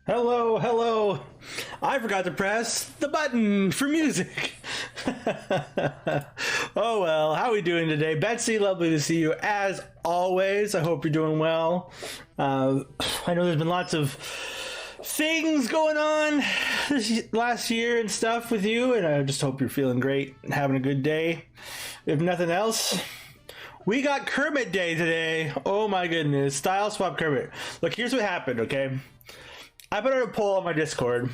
Hello, hello. I forgot to press the button for music. Oh well, how are we doing today? Betsy, lovely to see you as always. I hope you're doing well. I know there's been lots of things going on this last year and stuff with you, and I just hope you're feeling great and having a good day. If nothing else, we got Kermit Day today. Oh my goodness. Style swap Kermit. Look, here's what happened, okay? I put out a poll on my Discord,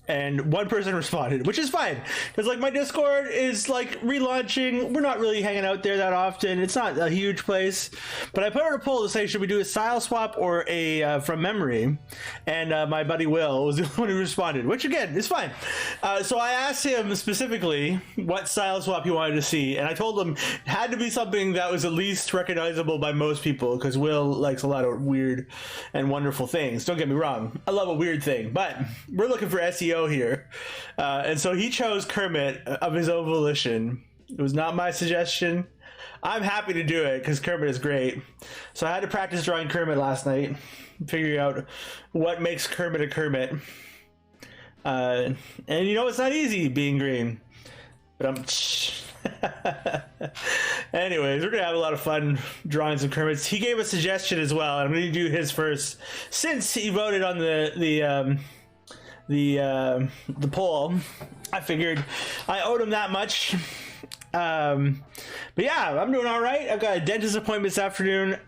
and one person responded, which is fine because like my Discord is like relaunching. We're not really hanging out there that often. It's not a huge place, but I put out a poll to say, should we do a style swap or a from memory? And my buddy Will was the only one who responded, which again is fine. So I asked him specifically what style swap he wanted to see, and I told him it had to be something that was at least recognizable by most people, because Will likes a lot of weird and wonderful things. Don't get me wrong, I love a weird thing, but we're looking for SEO here, and so he chose Kermit of his own volition. It was not my suggestion. I'm happy to do it because Kermit is great. So I had to practice drawing Kermit last night, figuring out what makes Kermit a Kermit. And you know, it's not easy being green, but I'm anyways, we're gonna have a lot of fun drawing some Kermits. He gave a suggestion as well, and I'm gonna do his first since he voted on the poll. I figured I owed him that much. But yeah, I'm doing all right. I've got a dentist appointment this afternoon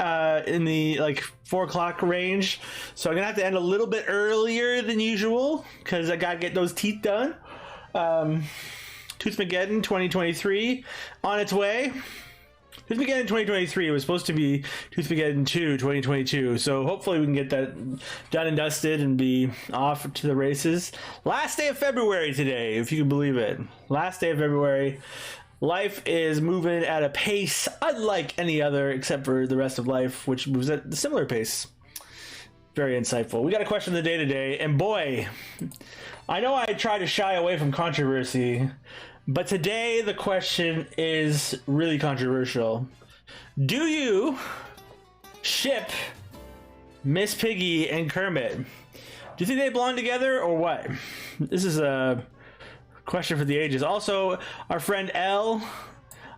in the like 4 o'clock range, so I'm gonna have to end a little bit earlier than usual because I gotta get those teeth done. Toothmageddon 2023 on its way. Toothmageddon 2023 was supposed to be Toothmageddon 2 2022, so hopefully we can get that done and dusted and be off to the races. Last day of February today, if you can believe it. Last day of February. Life is moving at a pace unlike any other, except for the rest of life, which moves at a similar pace. Very insightful. We got a question of the day today, and boy, I know I try to shy away from controversy, but today the question is really controversial. Do you ship Miss Piggy and Kermit? Do you think they belong together or what? This is a question for the ages. Also, our friend Elle,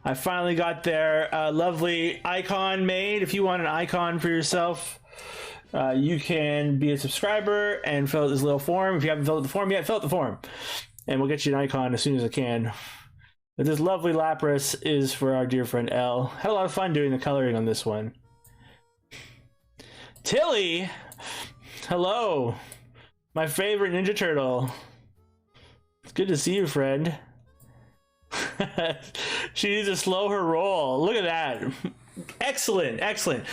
I finally got their lovely icon made. If you want an icon for yourself, you can be a subscriber and fill out this little form. If you haven't filled out the form yet, fill out the form, and we'll get you an icon as soon as I can. But this lovely Lapras is for our dear friend Elle. Had a lot of fun doing the coloring on this one. Tilly, hello, my favorite Ninja Turtle. It's good to see you, friend. She needs to slow her roll. Look at that. Excellent, excellent.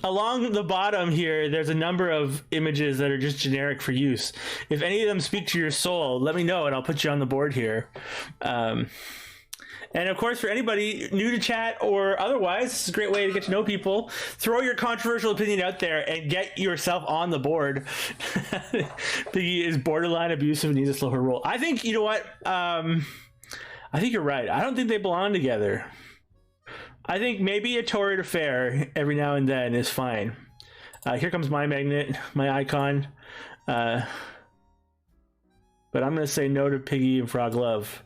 Along the bottom here, there's a number of images that are just generic for use. If any of them speak to your soul, let me know and I'll put you on the board here. And of course, for anybody new to chat or otherwise, this is a great way to get to know people. Throw your controversial opinion out there and get yourself on the board. Piggy is borderline abusive and needs to slow her roll. I think, you know what? I think you're right. I don't think they belong together. I think maybe a torrid affair every now and then is fine. Here comes my magnet, my icon. But I'm going to say no to Piggy and Frog Love.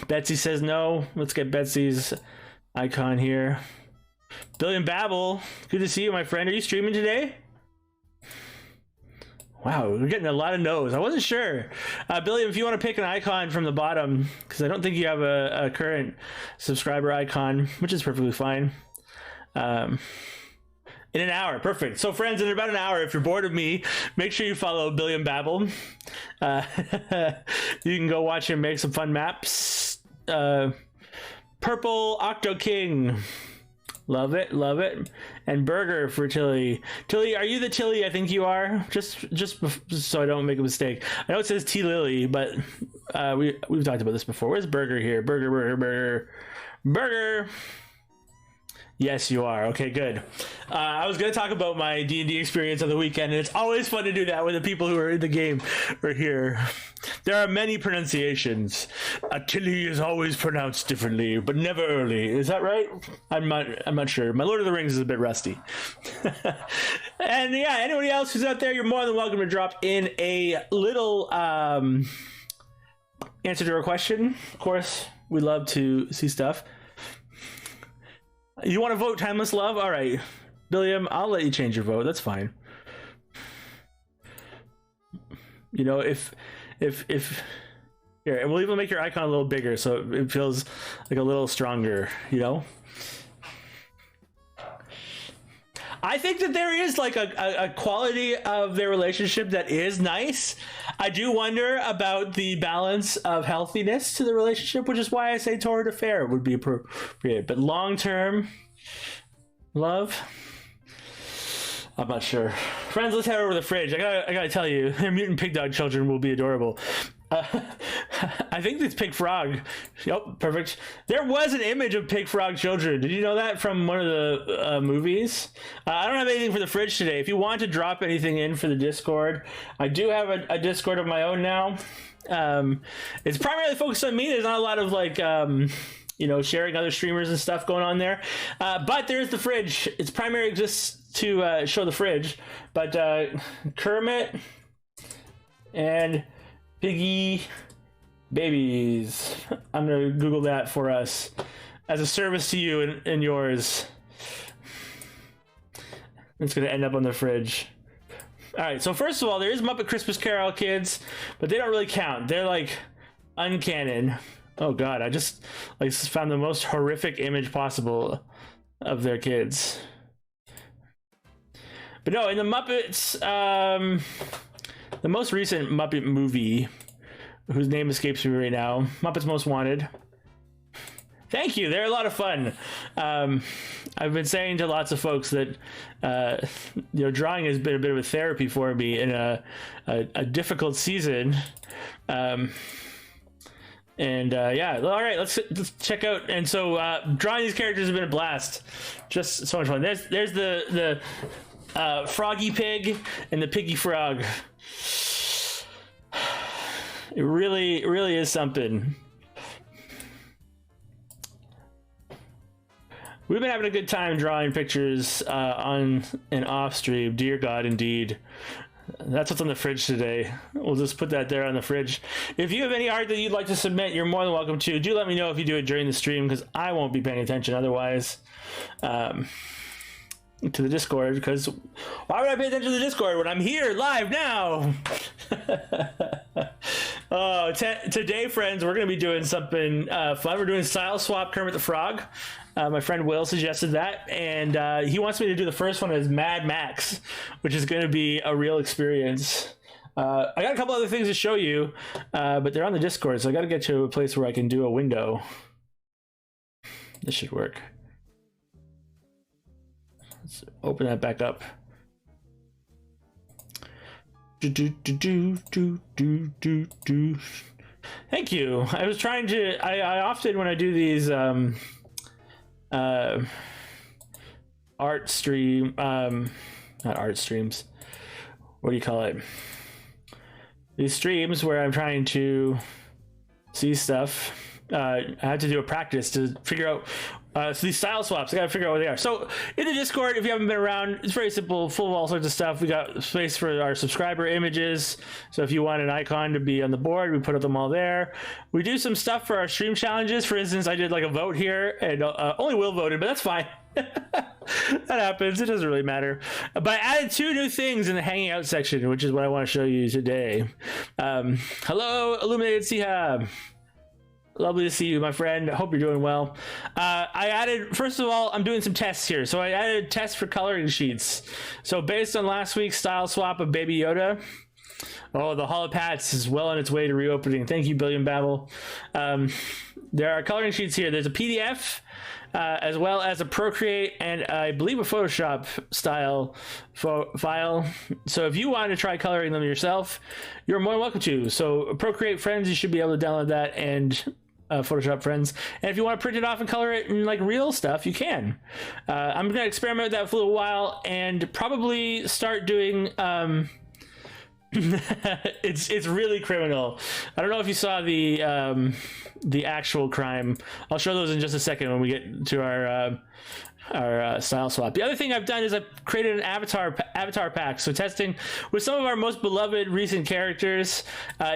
Betsy says no. Let's get Betsy's icon here. Billion Babble, good to see you, my friend. Are you streaming today? Wow, we're getting a lot of no's. I wasn't sure. Billiam, if you want to pick an icon from the bottom, because I don't think you have a current subscriber icon, which is perfectly fine. In an hour, perfect. So friends, in about an hour, if you're bored of me, make sure you follow Billiam Babble. You can go watch him make some fun maps. Purple Octo King. Love it, love it. And Burger for Tilly. Tilly, are you the Tilly I think you are? Just so I don't make a mistake. I know it says T Lily, but we've talked about this before. Where's Burger here? Burger. Yes, you are. Okay, good. I was going to talk about my D&D experience on the weekend, and it's always fun to do that when the people who are in the game are here. There are many pronunciations. Tilly is always pronounced differently, but never early. Is that right? I'm not sure. My Lord of the Rings is a bit rusty. And yeah, anybody else who's out there, you're more than welcome to drop in a little answer to a question. Of course, we love to see stuff. You want to vote Timeless Love? All right, Billiam, I'll let you change your vote. That's fine. You know, if here, and we'll even make your icon a little bigger so it feels like a little stronger, you know? I think that there is like a quality of their relationship that is nice. I do wonder about the balance of healthiness to the relationship, which is why I say toward affair would be appropriate. But long-term love, I'm not sure. Friends, let's head over to the fridge. I gotta tell you, their mutant pig dog children will be adorable. I think it's Pig Frog. Yep, perfect. There was an image of Pig Frog children. Did you know that from one of the movies? I don't have anything for the fridge today. If you want to drop anything in for the Discord, I do have a Discord of my own now. It's primarily focused on me. There's not a lot of like, you know, sharing other streamers and stuff going on there. But there's the fridge. Its primary exists to show the fridge. But Kermit and Piggy babies. I'm gonna Google that for us as a service to you and yours. It's gonna end up on the fridge. All right, so first of all, there is Muppet Christmas Carol kids, but they don't really count. They're like uncanon. Oh god, I just like found the most horrific image possible of their kids. But no, in the Muppets, the most recent Muppet movie, whose name escapes me right now, Muppets Most Wanted. Thank you, they're a lot of fun. I've been saying to lots of folks that you know, drawing has been a bit of a therapy for me in a difficult season. Yeah, all right, let's check out. And so drawing these characters has been a blast. Just so much fun. There's the Froggy Pig and the Piggy Frog. It really is something. We've been having a good time drawing pictures on and off stream. Dear God, indeed. That's what's on the fridge today. We'll just put that there on the fridge. If you have any art that you'd like to submit, you're more than welcome to. Do let me know if you do it during the stream, because I won't be paying attention otherwise. To the Discord, because why would I pay attention to the Discord when I'm here live now? Today, friends, we're going to be doing something fun. We're doing Style Swap Kermit the Frog. My friend Will suggested that, and he wants me to do the first one as Mad Max, which is going to be a real experience. I got a couple other things to show you, but they're on the Discord, so I got to get to a place where I can do a window. This should work. Let's open that back up. Thank you. I was trying to. I often, when I do these art stream, not art streams. What do you call it? These streams where I'm trying to see stuff. I have to do a practice to figure out. So these style swaps, I gotta figure out what they are. So in the Discord, if you haven't been around, it's very simple, full of all sorts of stuff. We got space for our subscriber images. So if you want an icon to be on the board, we put them all there. We do some stuff for our stream challenges. For instance, I did like a vote here, and only Will voted, but that's fine. That happens. It doesn't really matter. But I added 2 new things in the hanging out section, which is what I want to show you today. Hello, Illuminated Sihab. Lovely to see you, my friend. I hope you're doing well. I added, first of all, I'm doing some tests here. So I added tests for coloring sheets. So based on last week's style swap of Baby Yoda, oh, the Hall of Pats is well on its way to reopening. Thank you, Billion Babel. There are coloring sheets here. There's a PDF, as well as a Procreate and I believe a Photoshop style file. So if you want to try coloring them yourself, you're more than welcome to. So Procreate friends, you should be able to download that and Photoshop friends. And if you want to print it off and color it in like real stuff, you can. I'm gonna experiment with that for a little while and probably start doing. It's really criminal. I don't know if you saw the actual crime. I'll show those in just a second when we get to our style swap. The other thing I've done is I've created an avatar pack. So testing with some of our most beloved recent characters,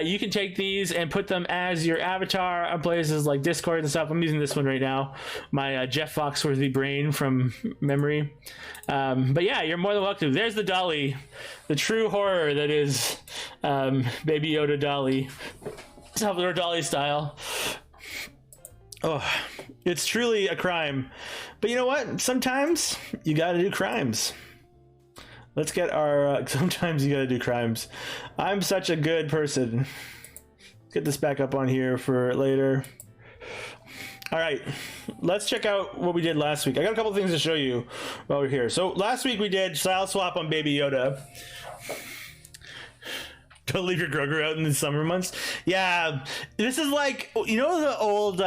you can take these and put them as your avatar on places like Discord and stuff. I'm using this one right now, my Jeff Foxworthy brain from memory. But yeah, you're more than welcome. There's the dolly, the true horror that is Baby Yoda dolly, Salvador Dali style. Oh, it's truly a crime. But you know what? Sometimes you gotta do crimes. Let's get our... sometimes you gotta do crimes. I'm such a good person. Let's get this back up on here for later. All right, let's check out what we did last week. I got a couple things to show you while we're here. So last week we did style swap on Baby Yoda. Don't leave your Grogu out in the summer months. Yeah, this is like, you know, the old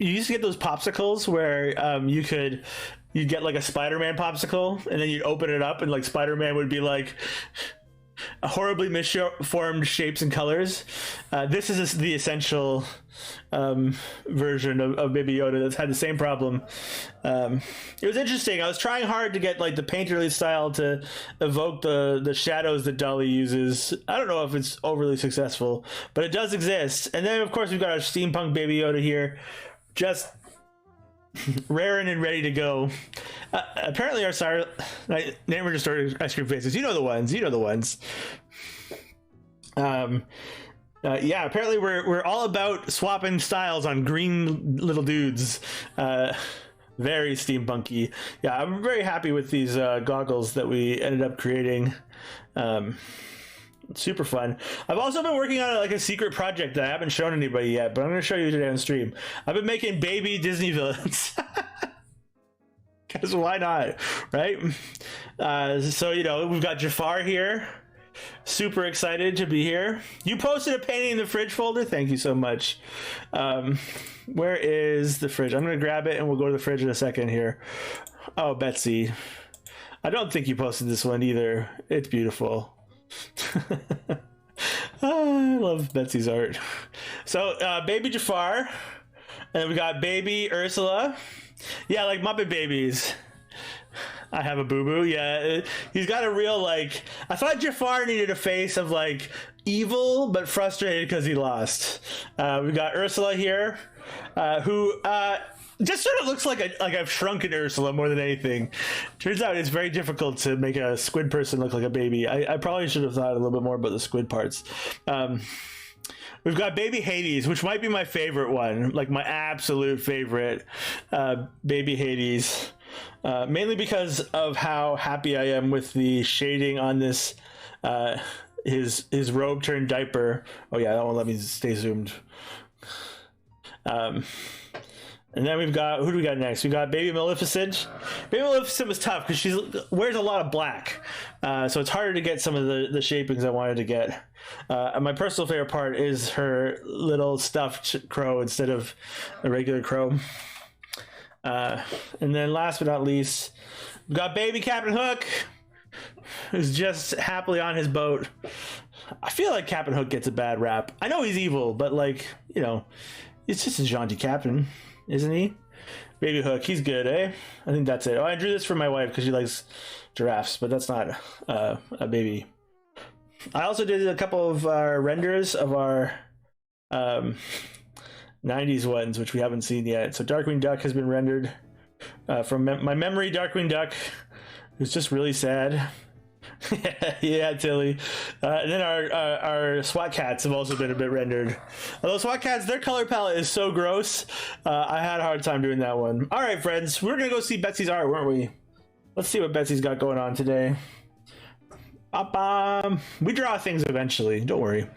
you used to get those popsicles where you'd get like a Spider-Man popsicle and then you'd open it up and like Spider-Man would be like a horribly misformed shapes and colors. This is the essential version of Baby Yoda that's had the same problem. It was interesting. I was trying hard to get like the painterly style to evoke the shadows that Dolly uses. I don't know if it's overly successful, but it does exist. And then of course we've got our steampunk Baby Yoda here, just raring and ready to go. Apparently our never just ordered ice cream faces. You know the ones. Yeah, apparently we're all about swapping styles on green little dudes. Very steampunky. Yeah, I'm very happy with these goggles that we ended up creating. Super fun. I've also been working on like a secret project that I haven't shown anybody yet, but I'm going to show you today on stream. I've been making baby Disney villains. Because why not, right? So, you know, we've got Jafar here. Super excited to be here. You posted a painting in the fridge folder. Thank you so much. Where is the fridge? I'm going to grab it and we'll go to the fridge in a second here. Oh, Betsy. I don't think you posted this one either. It's beautiful. I love Betsy's art. So, baby Jafar. And then we got baby Ursula. Yeah, like Muppet Babies. I have a boo-boo. Yeah, he's got a real, like... I thought Jafar needed a face of, like, evil, but frustrated because he lost. We got Ursula here, who just sort of looks like I've shrunken Ursula more than anything. Turns out it's very difficult to make a squid person look like a baby. I probably should have thought a little bit more about the squid parts. We've got baby Hades, which might be my favorite one, like my absolute favorite, baby Hades. Mainly because of how happy I am with the shading on this, his robe turned diaper. Oh yeah, that won't let me stay zoomed. And then we've got, who do we got next? We got baby Maleficent. Baby Maleficent was tough because she wears a lot of black. So it's harder to get some of the shapings I wanted to get. And my personal favorite part is her little stuffed crow instead of a regular crow. And then last but not least, we've got baby Captain Hook, who's just happily on his boat. I feel like Captain Hook gets a bad rap. I know he's evil, but like, you know, it's just a jaunty captain, isn't he? Baby Hook, he's good, eh? I think that's it. Oh, I drew this for my wife because she likes giraffes, but that's not a baby. I also did a couple of renders of our 90s ones, which we haven't seen yet. So Darkwing Duck has been rendered from my memory. Darkwing Duck, who's just really sad. Yeah, Tilly. And then our SWAT cats have also been a bit rendered. Although SWAT cats, their color palette is so gross. I had a hard time doing that one. All right, friends, we're gonna go see Betsy's art, weren't we? Let's see what Betsy's got going on today. We draw things eventually, don't worry.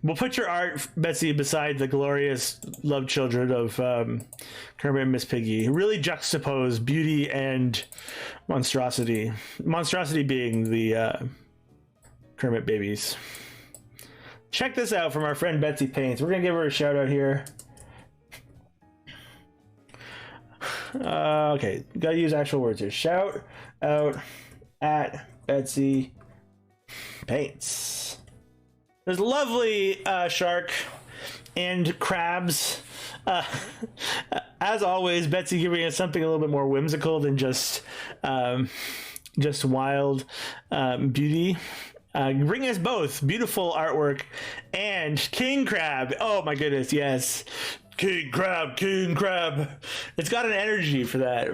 We'll put your art, Betsy, beside the glorious love children of Kermit and Miss Piggy. Really juxtapose beauty and monstrosity. Monstrosity being the Kermit babies. Check this out from our friend Betsy Paints. We're gonna give her a shout out here. Okay, gotta use actual words here. Shout out at Betsy Paints. There's a lovely shark and crabs. As always, Betsy giving us something a little bit more whimsical than just wild beauty. Bring us both beautiful artwork and king crab. Oh my goodness, yes. King crab, king crab. It's got an energy for that.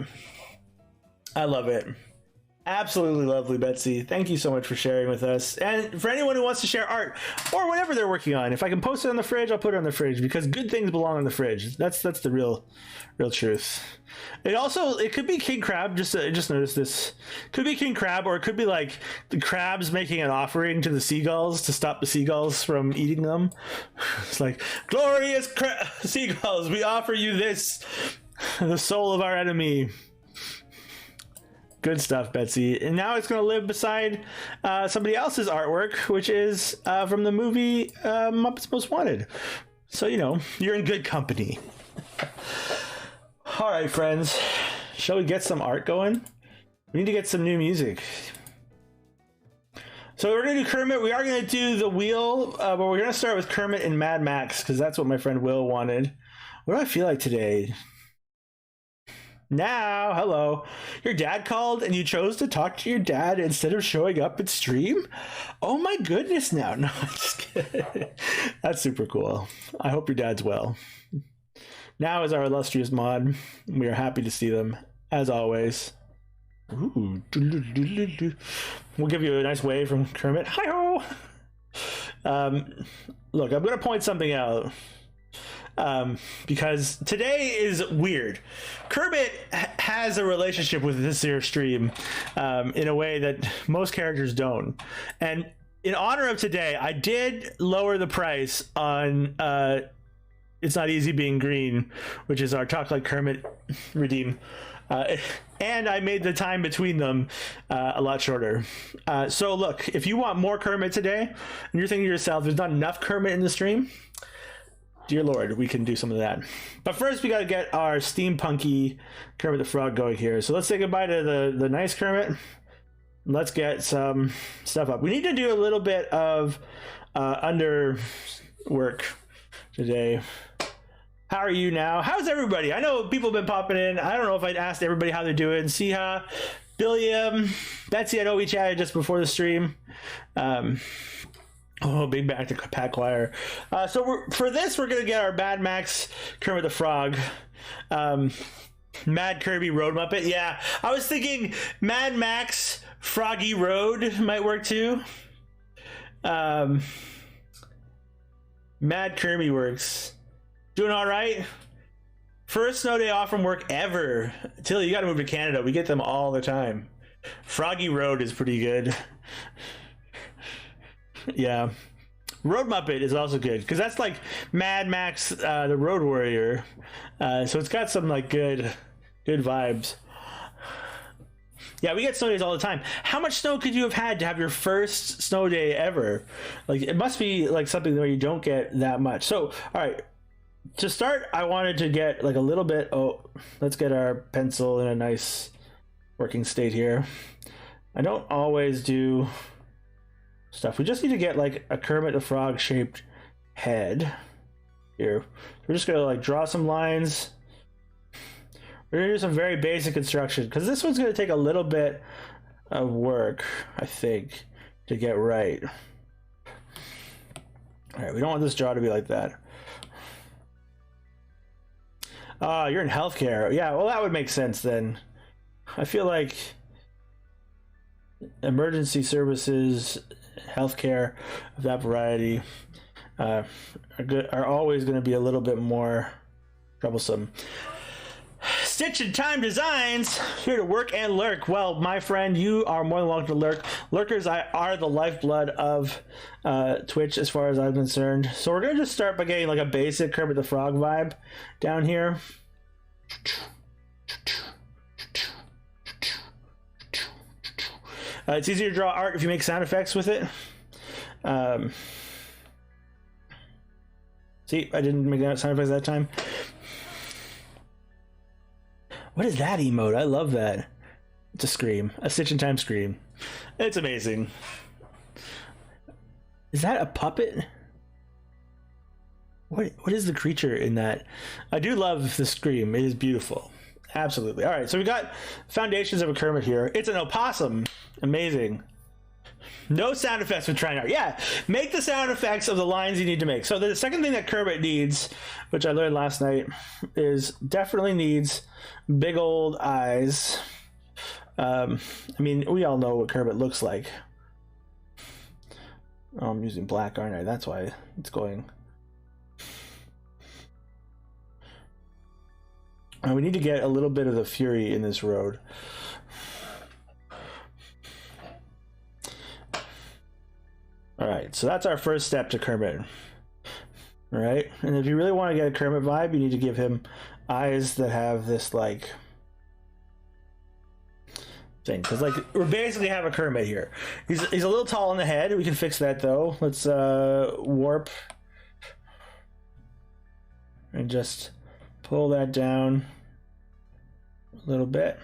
I love it. Absolutely lovely, Betsy. Thank you so much for sharing with us. And for anyone who wants to share art or whatever they're working on, if I can post it on the fridge, I'll put it on the fridge, because good things belong on the fridge. That's the real truth. It could be king crab. Just notice this. Could be king crab, or it could be like the crabs making an offering to the seagulls to stop the seagulls from eating them. It's like, glorious seagulls, we offer you this, the soul of our enemy. Good stuff, Betsy. And now it's going to live beside somebody else's artwork, which is from the movie Muppets Most Wanted. So, you're in good company. All right, friends. Shall we get some art going? We need to get some new music. So we're going to do Kermit. We are going to do the wheel, but we're going to start with Kermit and Mad Max, because that's what my friend Will wanted. What do I feel like today? Now, hello. Your dad called and you chose to talk to your dad instead of showing up at stream? Oh my goodness, now. No, I'm just kidding. That's super cool. I hope your dad's well. Now is our illustrious mod. We are happy to see them, as always. Ooh. We'll give you a nice wave from Kermit. Hi-ho! Look, I'm going to point something out. Because today is weird. Kermit has a relationship with this here stream in a way that most characters don't. And in honor of today, I did lower the price on It's Not Easy Being Green, which is our Talk Like Kermit redeem. And I made the time between them a lot shorter. So look, if you want more Kermit today, and you're thinking to yourself, there's not enough Kermit in the stream, dear Lord, we can do some of that. But first, we got to get our steampunky Kermit the Frog going here. So let's say goodbye to the nice Kermit. Let's get some stuff up. We need to do a little bit of under work today. How are you now? How's everybody? I know people have been popping in. I don't know if I'd asked everybody how they're doing. Siha, Billiam, Betsy, I know we chatted just before the stream. Oh, big back to Pat Choir. So for this, we're going to get our Mad Max Kermit the Frog. Mad Kirby Road Muppet. Yeah, I was thinking Mad Max Froggy Road might work too. Mad Kirby works. Doing all right? First snow day off from work ever. Tilly, you got to move to Canada. We get them all the time. Froggy Road is pretty good. Yeah, Road Muppet is also good, because that's like Mad Max, the Road Warrior. So it's got some like good vibes. Yeah, we get snow days all the time. How much snow could you have had to have your first snow day ever? Like, it must be like something where you don't get that much. So, all right, to start, I wanted to get like a little bit. Oh, let's get our pencil in a nice working state here. I don't always do stuff. We just need to get like a Kermit the Frog shaped head here. We're just gonna like draw some lines. We're gonna do some very basic construction, because this one's gonna take a little bit of work, I think, to get right. All right, we don't want this jaw to be like that. You're in healthcare. Yeah, well, that would make sense then. I feel like emergency services, healthcare of that variety are always going to be a little bit more troublesome. Stitch and Time Designs, here to work and lurk. Well, my friend, you are more than welcome to lurk. Lurkers are the lifeblood of Twitch, as far as I'm concerned. So we're going to just start by getting like a basic Kermit the Frog vibe down here. It's easier to draw art if you make sound effects with it. See, I didn't make sound effects that time. What is that emote? I love that. It's a scream. A Stitch in Time scream. It's amazing. Is that a puppet? What is the creature in that? I do love the scream. It is beautiful. Absolutely. All right, so we got foundations of a Kermit here. It's an opossum. Amazing. No sound effects with trying out. Yeah, make the sound effects of the lines you need to make. So the second thing that Kermit needs, which I learned last night, is definitely needs big old eyes. I mean, we all know what Kermit looks like. Oh, I'm using black, aren't I? That's why it's going. We need to get a little bit of the fury in this road. All right, so that's our first step to Kermit. All right, and if you really want to get a Kermit vibe, you need to give him eyes that have this like thing, because like we basically have a Kermit here. He's a little tall on the head. We can fix that though. Let's warp and just pull that down a little bit,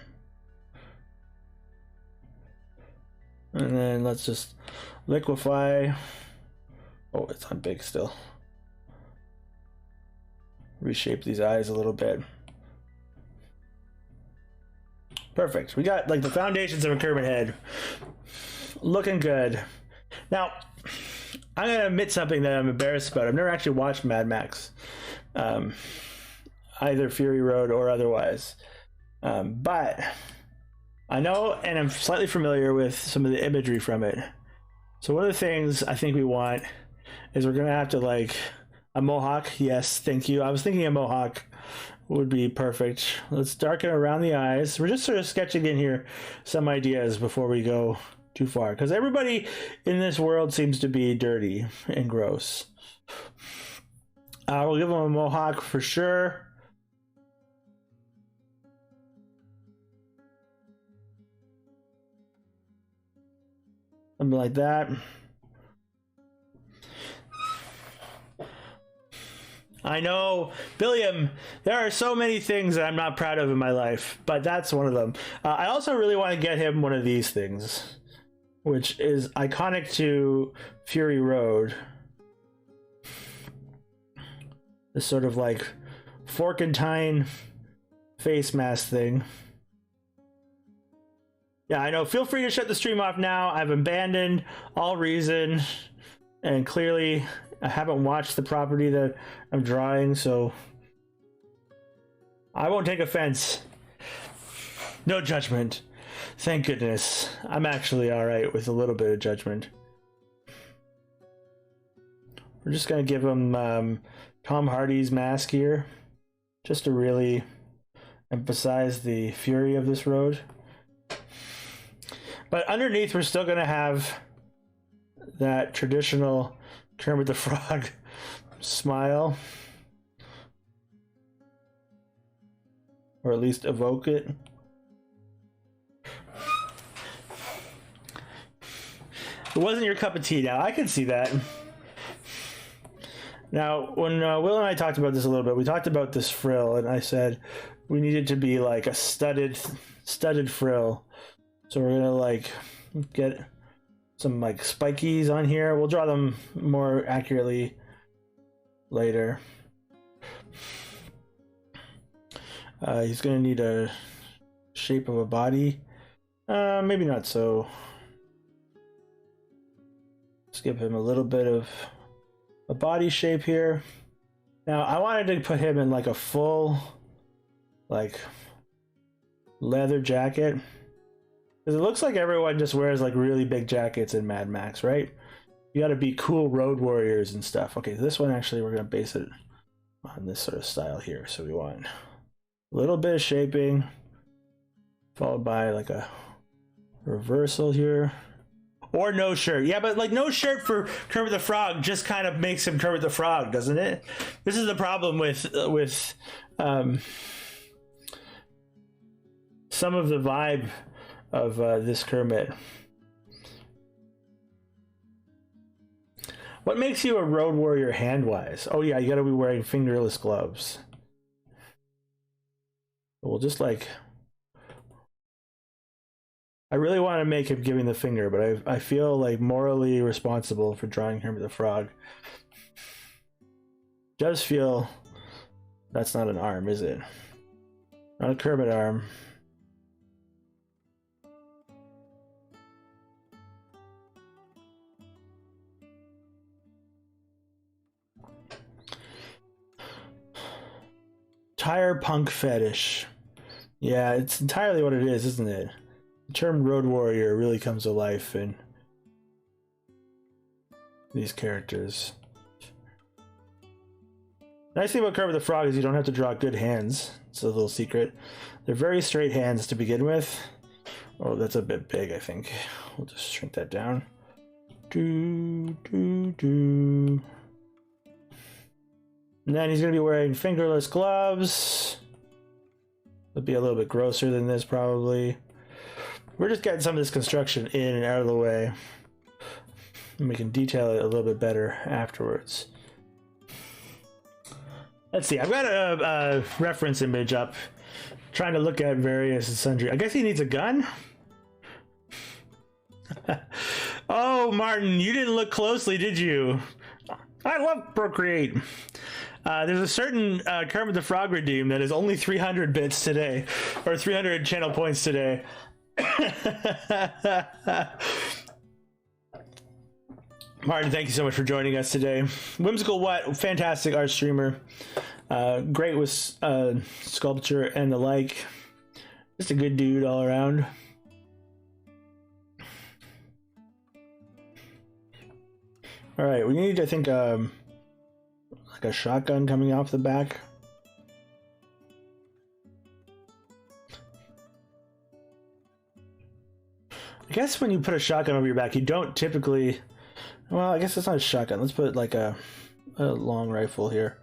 and then let's just liquefy. Oh, it's on big still. Reshape these eyes a little bit. Perfect. We got like the foundations of a Kermit head looking good. Now, I'm gonna admit something that I'm embarrassed about. I've never actually watched Mad Max, either Fury Road or otherwise. But I know, and I'm slightly familiar with some of the imagery from it. So one of the things I think we want is we're gonna have to like a mohawk. Yes, thank you. I was thinking a mohawk would be perfect. Let's darken around the eyes. We're just sort of sketching in here some ideas before we go too far, because everybody in this world seems to be dirty and gross. We'll give them a mohawk for sure. Something like that. I know, Billiam, there are so many things that I'm not proud of in my life, but that's one of them. I also really want to get him one of these things, which is iconic to Fury Road. This sort of like fork and tine face mask thing. Yeah, I know. Feel free to shut the stream off now. I've abandoned all reason, and clearly I haven't watched the property that I'm drawing, so I won't take offense. No judgment. Thank goodness. I'm actually alright with a little bit of judgment. We're just going to give him Tom Hardy's mask here, just to really emphasize the fury of this road. But underneath, we're still going to have that traditional Kermit the Frog smile, or at least evoke it. It wasn't your cup of tea. Now I can see that. Now, when Will and I talked about this a little bit, we talked about this frill, and I said we needed to be like a studded frill. So we're gonna like get some like spikies on here. We'll draw them more accurately later. He's gonna need a shape of a body. Maybe not so. Let's give him a little bit of a body shape here. Now I wanted to put him in like a full like leather jacket, because it looks like everyone just wears like really big jackets in Mad Max, right? You got to be cool road warriors and stuff. Okay, this one actually we're gonna base it on this sort of style here. So we want a little bit of shaping, followed by like a reversal here. Or no shirt. Yeah, but like no shirt for Kermit the Frog just kind of makes him Kermit the Frog, doesn't it? This is the problem with some of the vibe of this Kermit. What makes you a road warrior hand-wise? Oh yeah, you gotta be wearing fingerless gloves. We'll just like, I really want to make him giving the finger, but I feel like morally responsible for drawing Kermit the Frog. Does feel that's not an arm, is it? Not a Kermit arm. Tire punk fetish. Yeah, it's entirely what it is, isn't it? The term road warrior really comes to life in these characters. Nice thing about Kermit the Frog is you don't have to draw good hands. It's a little secret. They're very straight hands to begin with. Oh, that's a bit big, I think. We'll just shrink that down. And then he's going to be wearing fingerless gloves. It'll be a little bit grosser than this, probably. We're just getting some of this construction in and out of the way. And we can detail it a little bit better afterwards. Let's see, I've got a reference image up. Trying to look at various and sundry. I guess he needs a gun? Oh, Martin, you didn't look closely, did you? I love Procreate. There's a certain Kermit the Frog redeem that is only 300 bits today, or 300 channel points today. Martin, thank you so much for joining us today. Whimsical What, fantastic art streamer. Great with sculpture and the like. Just a good dude all around. All right, we need, I think, like a shotgun coming off the back. I guess when you put a shotgun over your back, you don't typically... Well, I guess it's not a shotgun. Let's put like a long rifle here.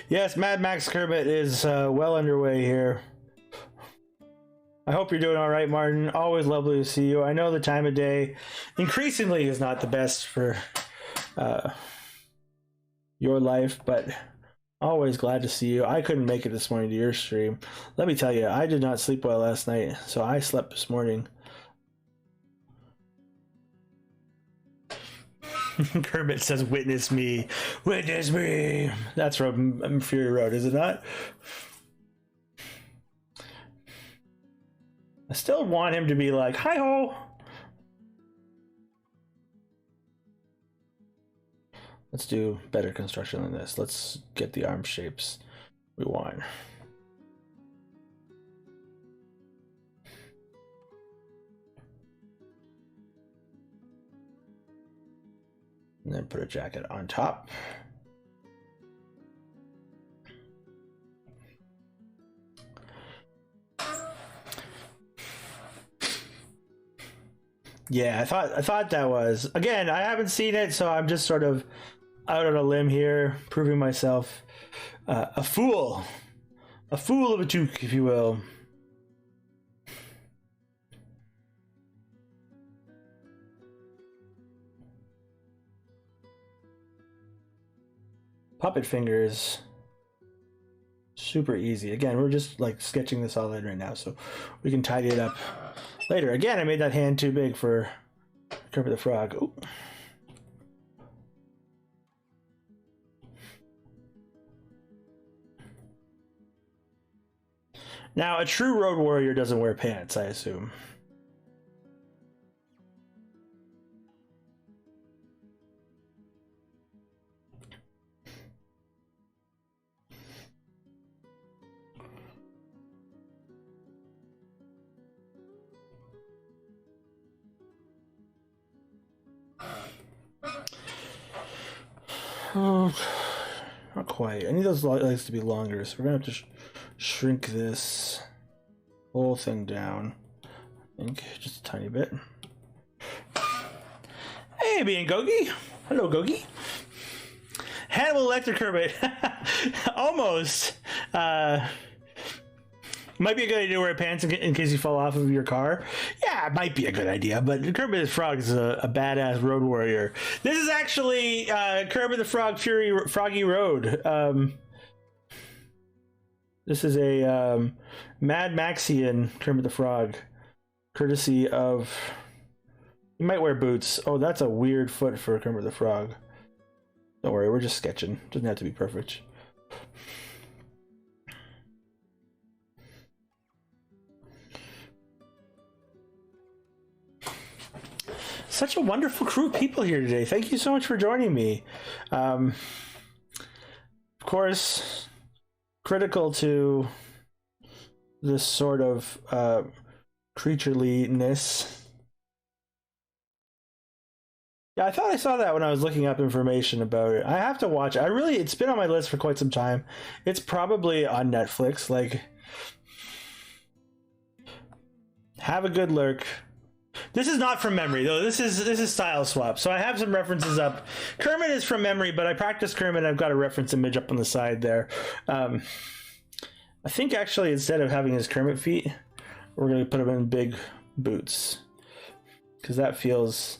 Yes, Mad Max Kermit is well underway here. I hope you're doing all right, Martin. Always lovely to see you. I know the time of day increasingly is not the best for your life, but always glad to see you. I couldn't make it this morning to your stream. Let me tell you, I did not sleep well last night, so I slept this morning. Kermit says, "Witness me, witness me." That's from Fury Road, is it not? I still want him to be like, "Hi-ho." Let's do better construction than this. Let's get the arm shapes we want. And then put a jacket on top. Yeah, I thought that was. Again, I haven't seen it, so I'm just sort of out on a limb here, proving myself a fool of a toque, if you will. Puppet fingers, super easy. Again, we're just like sketching this all in right now, so we can tidy it up later. Again, I made that hand too big for Kermit the Frog. Ooh. Now, a true road warrior doesn't wear pants, I assume. Oh, not quite. I need those legs to be longer, so we're gonna have to shrink this whole thing down. I think just a tiny bit. Hey, being Gogi. Hello, Gogi. Hannibal Lecter Kermit. Almost. Might be a good idea to wear pants in case you fall off of your car. Yeah, Yeah, it might be a good idea, but Kermit the Frog is a badass road warrior. This is actually Kermit the Frog Froggy Road. This is a Mad Maxian Kermit the Frog, courtesy of... You might wear boots. Oh, that's a weird foot for Kermit the Frog. Don't worry, we're just sketching. Doesn't have to be perfect. Such a wonderful crew of people here today. Thank you so much for joining me. Of course, critical to this sort of creatureliness. Yeah, I thought I saw that when I was looking up information about it. I have to watch it. It's been on my list for quite some time. It's probably on Netflix. Like, have a good lurk. This is not from memory though. This is style swap. So I have some references up. Kermit is from memory, but I practiced Kermit. I've got a reference image up on the side there. I think actually instead of having his Kermit feet, we're going to put him in big boots, because that feels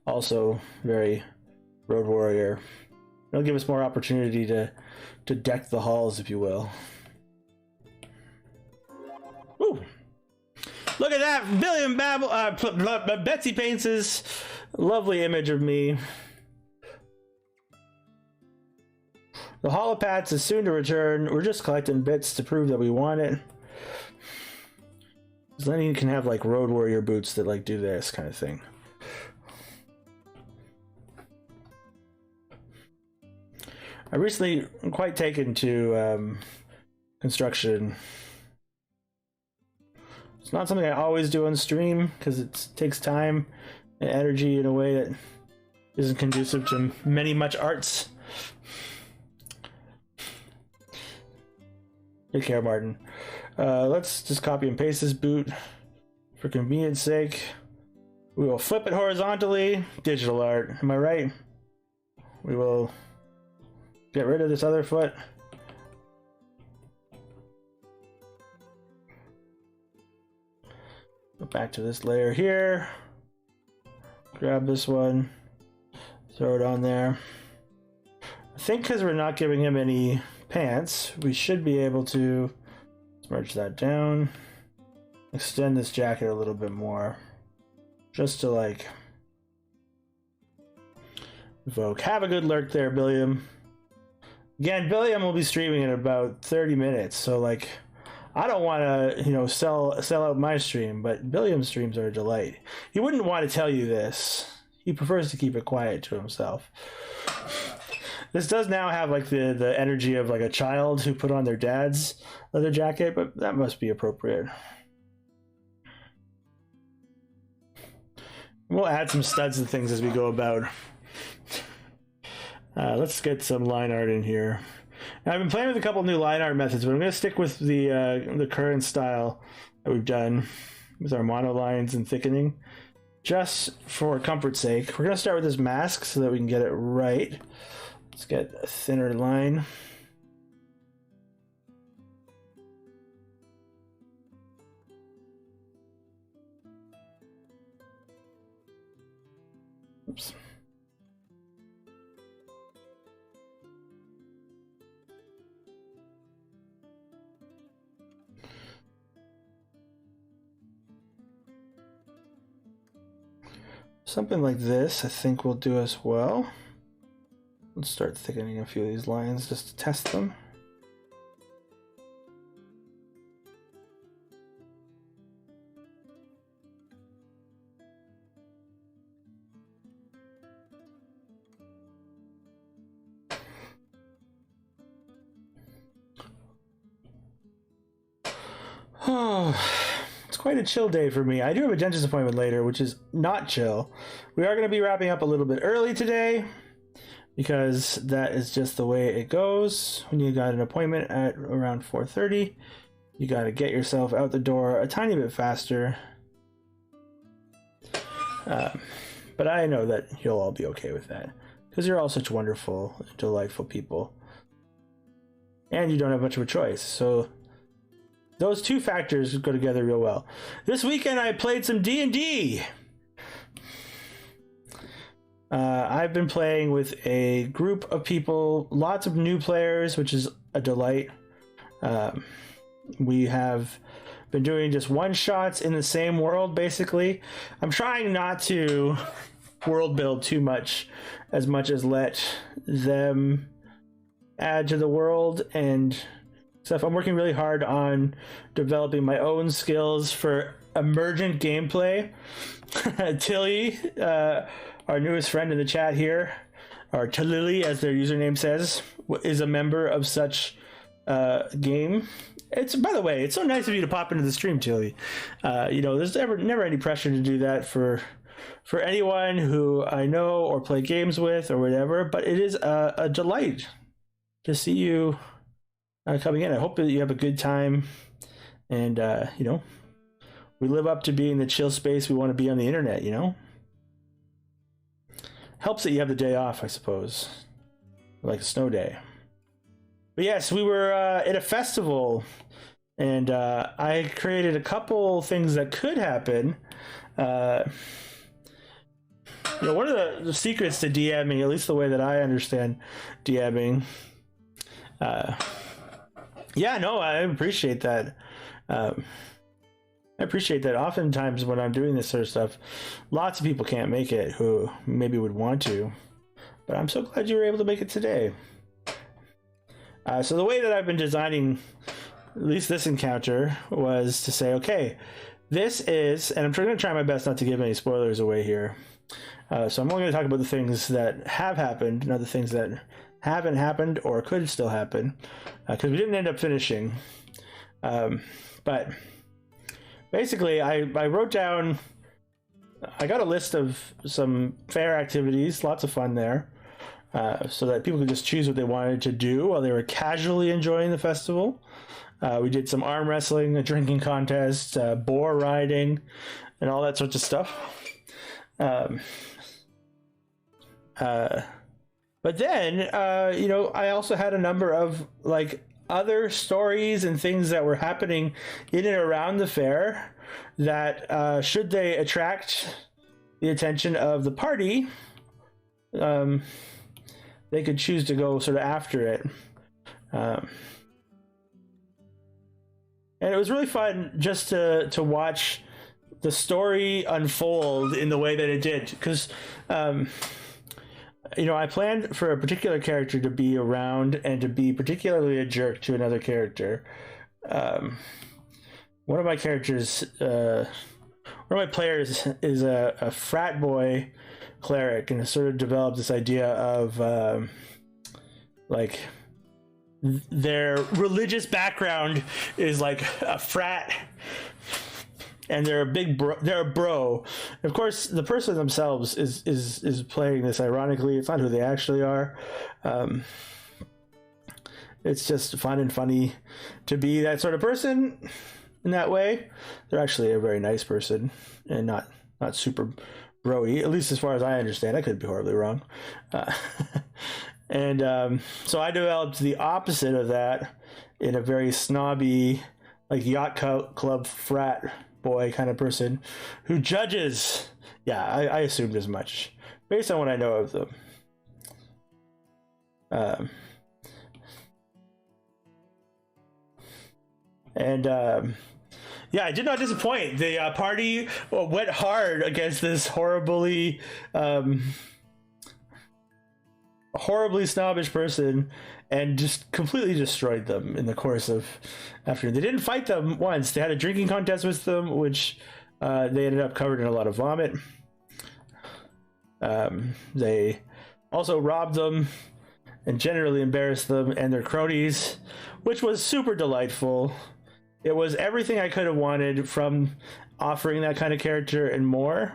also very road warrior. It'll give us more opportunity to deck the halls, if you will. Ooh. Look at that! Billion Betsy paints his lovely image of me. The Holopats is soon to return. We're just collecting bits to prove that we want it. So then you can have like road warrior boots that like do this kind of thing. I recently quite taken to construction. It's not something I always do on stream because it takes time and energy in a way that isn't conducive to much arts. Take care, Martin. Let's just copy and paste this boot for convenience sake. We will flip it horizontally. Digital art, am I right? We will get rid of this other foot. Go back to this layer here. Grab this one. Throw it on there. I think because we're not giving him any pants, we should be able to merge that down. Extend this jacket a little bit more. Just to like evoke. Have a good lurk there, Billiam. Again, Billiam will be streaming in about 30 minutes, so like I don't want to, sell out my stream, but Billiam's streams are a delight. He wouldn't want to tell you this. He prefers to keep it quiet to himself. This does now have like the energy of like a child who put on their dad's leather jacket, but that must be appropriate. We'll add some studs and things as we go about. Let's get some line art in here. Now, I've been playing with a couple new line art methods, but I'm going to stick with the current style that we've done with our monolines and thickening, just for comfort's sake. We're going to start with this mask so that we can get it right. Let's get a thinner line. Oops. Something like this, I think, will do as well. Let's start thickening a few of these lines just to test them. Oh, it's quite a chill day for me. I do have a dentist appointment later, which is not chill. We are going to be wrapping up a little bit early today, because that is just the way it goes. When you got an appointment at around 4:30, you got to get yourself out the door a tiny bit faster. But I know that you'll all be okay with that, because you're all such wonderful, delightful people. And you don't have much of a choice, so those two factors go together real well. This weekend I played some D&D. I've been playing with a group of people, lots of new players, which is a delight. We have been doing just one shots in the same world, basically. I'm trying not to world build too much as let them add to the world and stuff. I'm working really hard on developing my own skills for emergent gameplay. Tilly, our newest friend in the chat here, or Talili as their username says, is a member of such game. It's, by the way, it's so nice of you to pop into the stream, Tilly. There's never any pressure to do that for anyone who I know or play games with or whatever, but it is a delight to see you coming in. I hope that you have a good time, and we live up to being the chill space we want to be on the internet. Helps that you have the day off, I suppose, like a snow day. But yes, we were at a festival, and I created a couple things that could happen. One of the secrets to DMing, at least the way that I understand DMing. I appreciate that. I appreciate that. Oftentimes when I'm doing this sort of stuff, lots of people can't make it who maybe would want to. But I'm so glad you were able to make it today. So the way that I've been designing at least this encounter was to say, okay, this is, and I'm going to try my best not to give any spoilers away here. So I'm only going to talk about the things that have happened, not the things that haven't happened or could still happen, because we didn't end up finishing. But basically, I wrote down, I got a list of some fair activities, lots of fun there. So that people could just choose what they wanted to do while they were casually enjoying the festival. We did some arm wrestling, a drinking contest, boar riding, and all that sorts of stuff. But then, I also had a number of other stories and things that were happening in and around the fair that, should they attract the attention of the party, they could choose to go sort of after it. And it was really fun just to watch the story unfold in the way that it did. Because, I planned for a particular character to be around and to be particularly a jerk to another character. One of my characters, one of my players is a frat boy cleric, and sort of developed this idea of their religious background is like a frat, and they're a bro. Of course, the person themselves is playing this ironically. It's not who they actually are. It's just fun and funny to be that sort of person in that way. They're actually a very nice person and not super bro-y, at least as far as I understand. I could be horribly wrong. So I developed the opposite of that in a very snobby, yacht club frat boy kind of person who judges. Yeah, I assumed as much based on what I know of them. Yeah, I did not disappoint. The party went hard against this horribly snobbish person and just completely destroyed them in the course of afternoon. They didn't fight them once. They had a drinking contest with them, which they ended up covered in a lot of vomit. They also robbed them and generally embarrassed them and their cronies, which was super delightful. It was everything I could have wanted from offering that kind of character and more.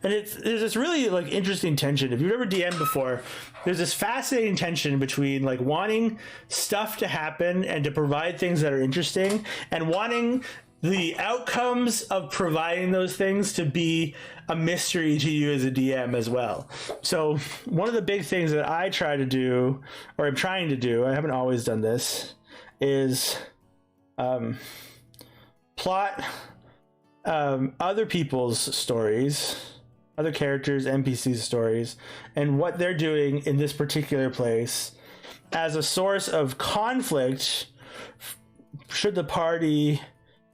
And there's this really interesting tension. If you've ever DM'd before, there's this fascinating tension between wanting stuff to happen and to provide things that are interesting, and wanting the outcomes of providing those things to be a mystery to you as a DM as well. So one of the big things that I try to do, or I'm trying to do, I haven't always done this, is plot other people's stories, other characters, NPCs' stories, and what they're doing in this particular place as a source of conflict should the party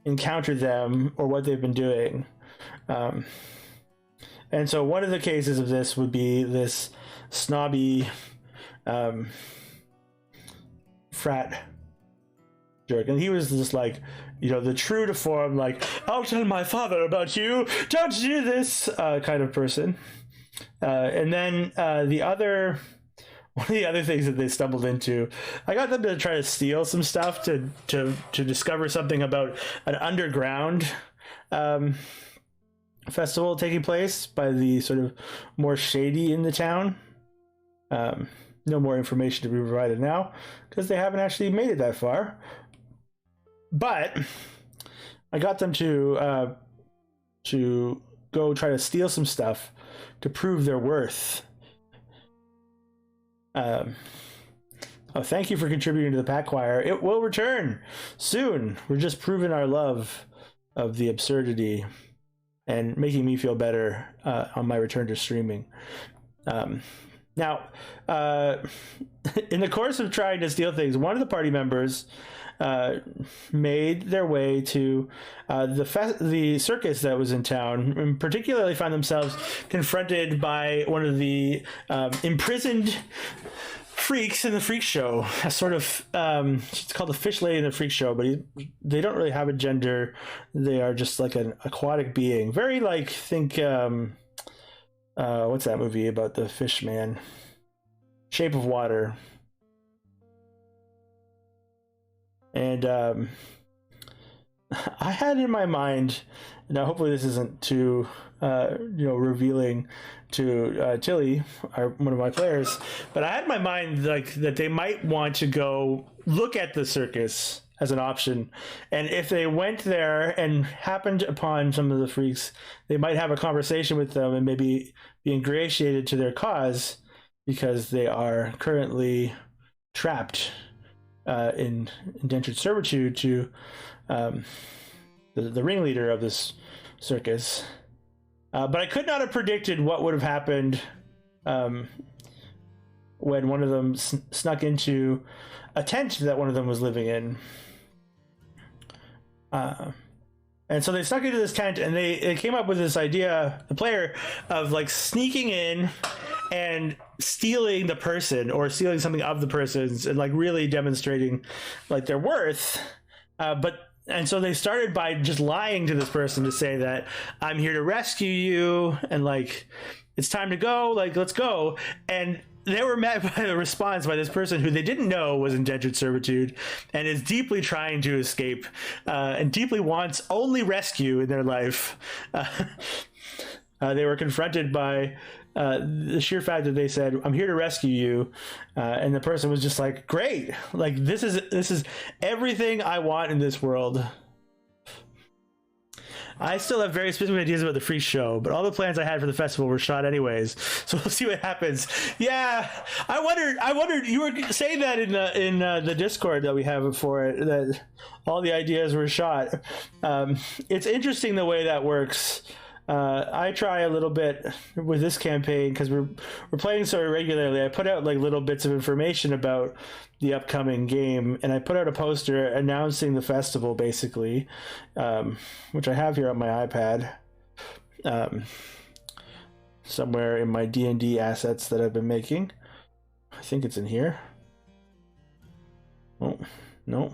encounter them or what they've been doing. And so one of the cases of this would be this snobby frat jerk, and he was just like, you know, the true to form, like, I'll tell my father about you, don't do this kind of person. And then one of the other things that they stumbled into, I got them to try to steal some stuff to discover something about an underground festival taking place by the sort of more shady in the town. No more information to be provided now because they haven't actually made it that far. But I got them to go try to steal some stuff to prove their worth. Thank you for contributing to the Pack Choir. It will return soon. We're just proving our love of the absurdity and making me feel better on my return to streaming. Now, in the course of trying to steal things, one of the party members made their way to the circus that was in town, and particularly found themselves confronted by one of the imprisoned freaks in the freak show. A sort of it's called the fish lady in the freak show, but they don't really have a gender. They are just like an aquatic being, very like, think what's that movie about the fish man? Shape of Water. And I had in my mind, now hopefully this isn't too revealing to Tilly, one of my players, but I had in my mind like that they might want to go look at the circus as an option, and if they went there and happened upon some of the freaks, they might have a conversation with them and maybe be ingratiated to their cause because they are currently trapped in indentured servitude to the ringleader of this circus. But I could not have predicted what would have happened when one of them snuck into a tent that one of them was living in. And so they snuck into this tent, and they came up with this idea, the player, of like sneaking in and stealing the person or stealing something of the person's and like really demonstrating like their worth. And so they started by just lying to this person to say that I'm here to rescue you and like it's time to go, like let's go. And they were met by the response by this person who they didn't know was indentured servitude and is deeply trying to escape and deeply wants only rescue in their life. They were confronted by the sheer fact that they said, I'm here to rescue you. And the person was just like, great. Like, this is everything I want in this world. I still have very specific ideas about the free show, but all the plans I had for the festival were shot anyways. So we'll see what happens. Yeah, I wondered. You were saying that in the Discord that we have for it, that all the ideas were shot. It's interesting the way that works. I try a little bit with this campaign because we're playing so regularly. I put out like little bits of information about the upcoming game, and I put out a poster announcing the festival, basically, which I have here on my iPad, somewhere in my D&D assets that I've been making. I think it's in here. Oh, no.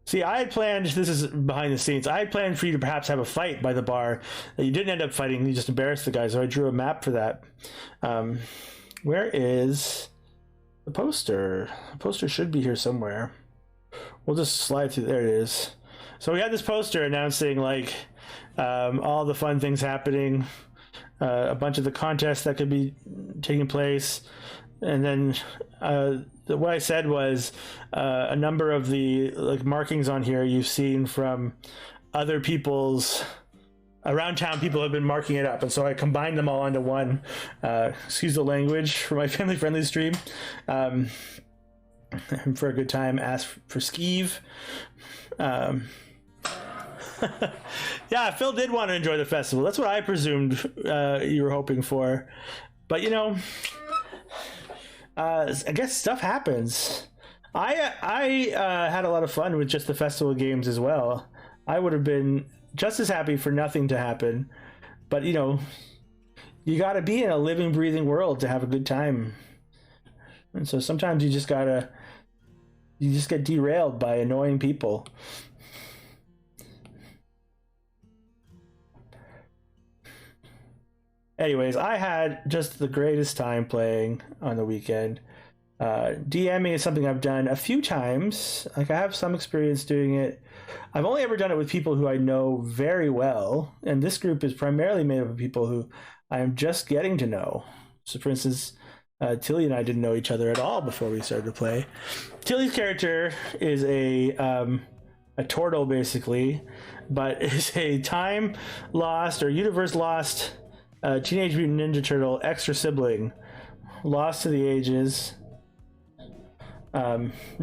See, I had planned, this is behind the scenes, I had planned for you to perhaps have a fight by the bar that you didn't end up fighting, you just embarrassed the guy, so I drew a map for that. Where is the poster? The poster should be here somewhere. We'll just slide through, there it is. So we had this poster announcing like all the fun things happening, a bunch of the contests that could be taking place, and then what I said was a number of the like markings on here you've seen from other people's around town. People have been marking it up, and so I combined them all into one. Excuse the language for my family friendly stream. For a good time, ask for skeeve. Yeah, Phil did want to enjoy the festival. That's what I presumed you were hoping for. But I guess stuff happens. I had a lot of fun with just the festival games as well. I would have been just as happy for nothing to happen. But you got to be in a living, breathing world to have a good time. And so sometimes you just get derailed by annoying people. Anyways, I had just the greatest time playing on the weekend. DMing is something I've done a few times. Like, I have some experience doing it. I've only ever done it with people who I know very well, and this group is primarily made up of people who I am just getting to know. So, for instance, Tilly and I didn't know each other at all before we started to play. Tilly's character is a turtle, basically, but is a time lost or universe lost Teenage Mutant Ninja Turtle extra sibling, lost to the ages,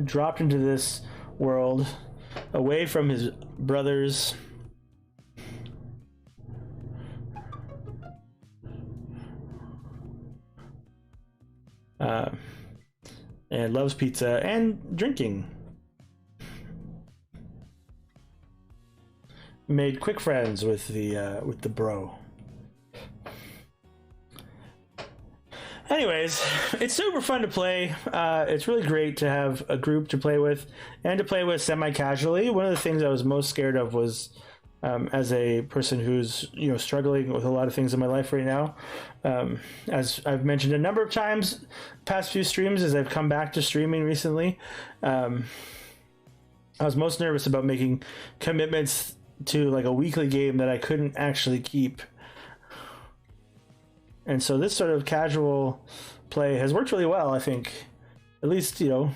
dropped into this world away from his brothers. And loves pizza and drinking. Made quick friends with the bro. Anyways, it's super fun to play. It's really great to have a group to play with and to play with semi-casually. One of the things I was most scared of was, as a person who's struggling with a lot of things in my life right now, as I've mentioned a number of times past few streams as I've come back to streaming recently, I was most nervous about making commitments to like a weekly game that I couldn't actually keep. And so this sort of casual play has worked really well, I think. At least, to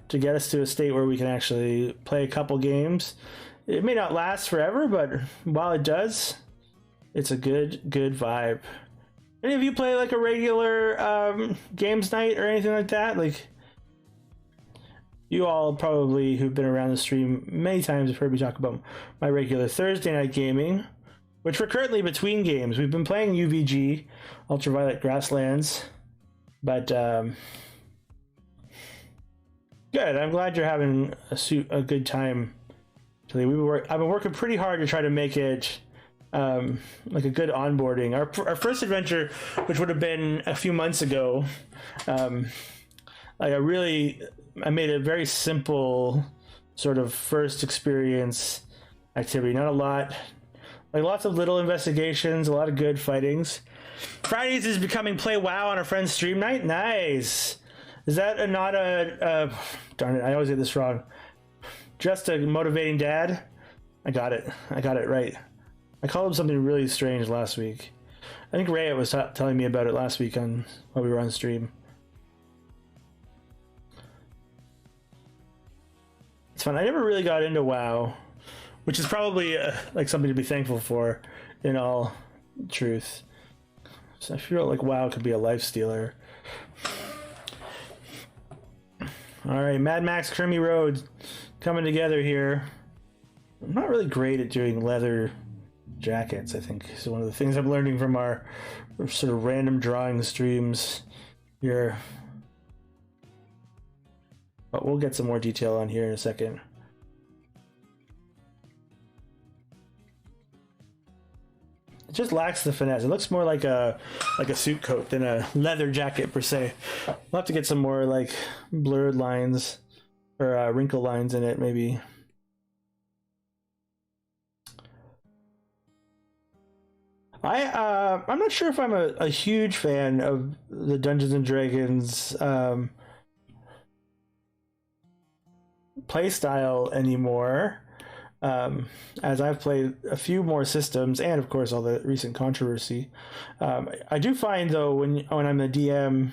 get us to a state where we can actually play a couple games. It may not last forever, but while it does, it's a good vibe. Any of you play like a regular games night or anything like that? Like, you all probably who've been around the stream many times have heard me talk about my regular Thursday night gaming, which we're currently between games. We've been playing UVG, Ultraviolet Grasslands, but good. I'm glad you're having a good time. I've been working pretty hard to try to make it like a good onboarding. Our first adventure, which would have been a few months ago, I made a very simple sort of first experience activity. Not a lot. Like lots of little investigations, a lot of good fightings. Fridays is becoming play WoW on our friend's stream night. Nice. Is that darn it, I always get this wrong. Just a motivating dad? I got it right. I called him something really strange last week. I think Raya was telling me about it last week while we were on stream. It's fun. I never really got into WoW, which is probably like something to be thankful for, in all truth. So I feel like WoW could be a life stealer. All right, Mad Max Crimmy Road coming together here. I'm not really great at doing leather jackets, I think. So one of the things I'm learning from our sort of random drawing streams here. But we'll get some more detail on here in a second. It just lacks the finesse. It looks more like a suit coat than a leather jacket per se. We'll have to get some more like blurred lines or wrinkle lines in it, maybe. I'm not sure if I'm a huge fan of the Dungeons and Dragons play style anymore. As I've played a few more systems and of course all the recent controversy. I do find though when I'm the DM,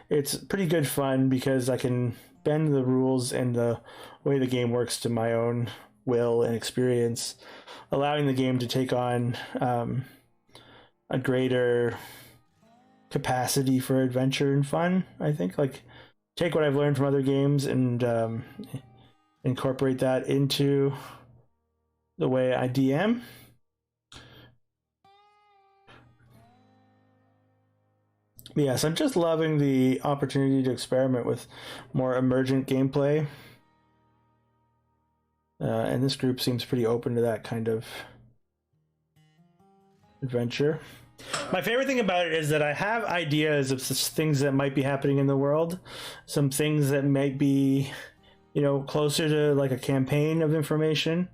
it's pretty good fun because I can bend the rules and the way the game works to my own will and experience, allowing the game to take on a greater capacity for adventure and fun. I think like take what I've learned from other games and incorporate that into the way I DM. Yes, I'm just loving the opportunity to experiment with more emergent gameplay. And this group seems pretty open to that kind of adventure. My favorite thing about it is that I have ideas of things that might be happening in the world, some things that might be, you know, closer to like a campaign of information.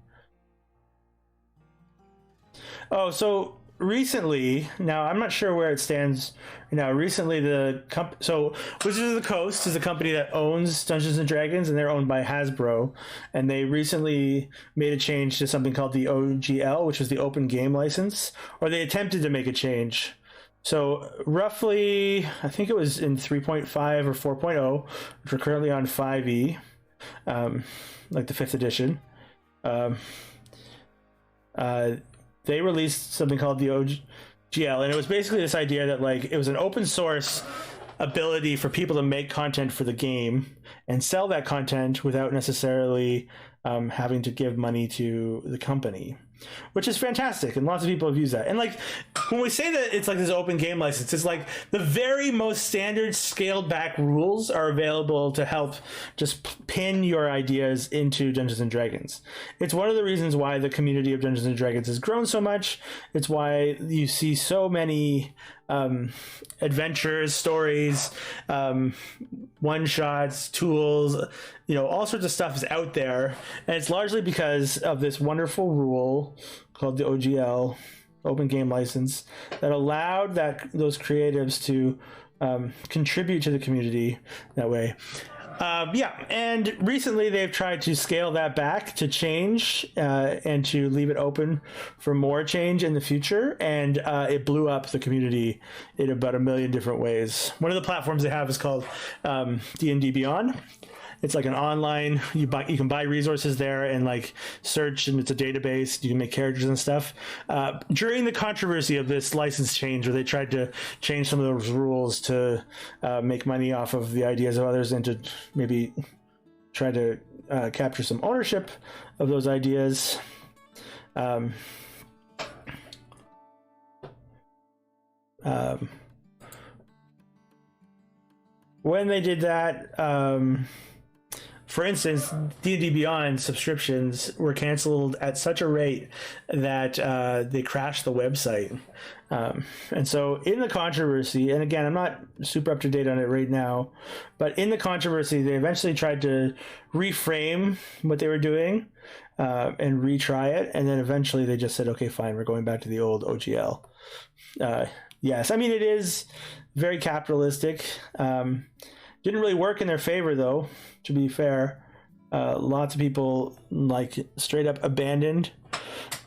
Oh, so recently, now I'm not sure where it stands now. Recently, so Wizards of the Coast is a company that owns Dungeons and Dragons, and they're owned by Hasbro. And they recently made a change to something called the OGL, which is the Open Game License, or they attempted to make a change. So roughly, I think it was in 3.5 or 4.0, which we're currently on 5e, like the 5th edition. They released something called the OGL, and it was basically this idea that like it was an open source ability for people to make content for the game and sell that content without necessarily having to give money to the company, which is fantastic, and lots of people have used that. And like when we say that it's like this open game license, it's like the very most standard scaled back rules are available to help just pin your ideas into Dungeons and Dragons. It's one of the reasons why the community of Dungeons and Dragons has grown so much. It's why you see so many adventures, stories, one-shots, tools, you know, all sorts of stuff is out there, and it's largely because of this wonderful rule called the OGL, Open Game License, that allowed those creatives to contribute to the community that way. Yeah, and recently they've tried to scale that back to change and to leave it open for more change in the future, and it blew up the community in about 1 million different ways. One of the platforms they have is called D&D Beyond. It's like an online, you can buy resources there and like search, and it's a database. You can make characters and stuff. During the controversy of this license change, where they tried to change some of those rules to make money off of the ideas of others and to maybe try to capture some ownership of those ideas. When they did that, for instance, D&D Beyond subscriptions were canceled at such a rate that they crashed the website. And so in the controversy, and again, I'm not super up to date on it right now, but in the controversy, they eventually tried to reframe what they were doing and retry it. And then eventually they just said, okay, fine, we're going back to the old OGL. Yes, I mean, it is very capitalistic. Didn't really work in their favor, though, to be fair. Lots of people like straight up abandoned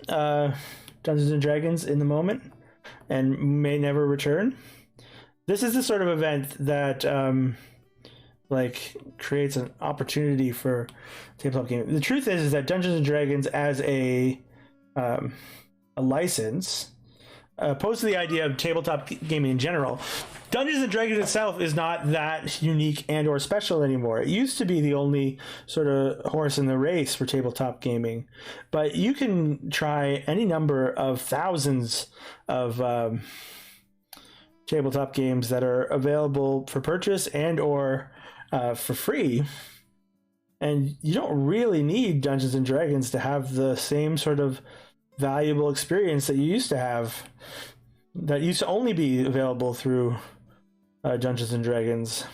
Dungeons and Dragons in the moment and may never return. This is the sort of event that like creates an opportunity for tabletop gaming. The truth is that Dungeons and Dragons as a license, opposed to the idea of tabletop gaming in general, Dungeons and Dragons itself is not that unique and or special anymore. It used to be the only sort of horse in the race for tabletop gaming, but you can try any number of thousands of tabletop games that are available for purchase and or for free, and you don't really need Dungeons and Dragons to have the same sort of valuable experience that you used to have, that used to only be available through Dungeons and Dragons.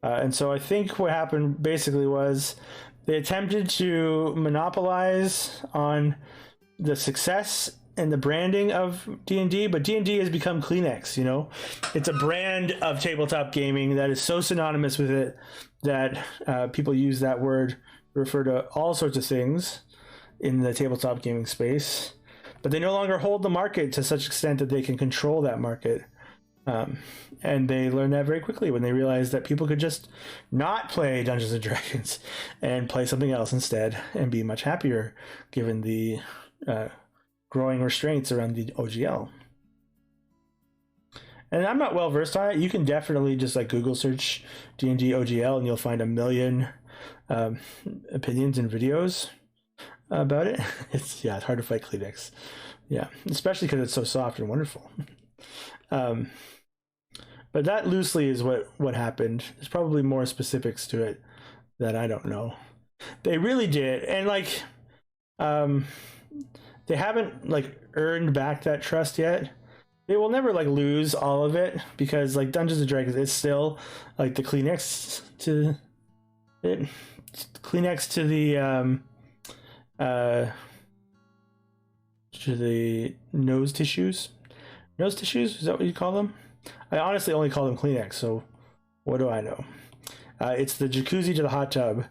And so I think what happened basically was they attempted to monopolize on the success and the branding of D&D, but D&D has become Kleenex, you know? It's a brand of tabletop gaming that is so synonymous with it that people use that word to refer to all sorts of things in the tabletop gaming space, but they no longer hold the market to such extent that they can control that market. And they learned that very quickly when they realized that people could just not play Dungeons and Dragons and play something else instead and be much happier given the growing restraints around the OGL. And I'm not well versed on it. You can definitely just like Google search D&D OGL and you'll find 1 million opinions and videos. about it. It's hard to fight Kleenex. Yeah, especially because it's so soft and wonderful. But that loosely is what happened. There's probably more specifics to it that I don't know. They really did, and like, they haven't like earned back that trust yet. They will never like lose all of it because like Dungeons and Dragons is still like the Kleenex to it, Kleenex to the nose tissues. Nose tissues, is that what you call them? I honestly only call them Kleenex, so what do I know? It's the jacuzzi to the hot tub.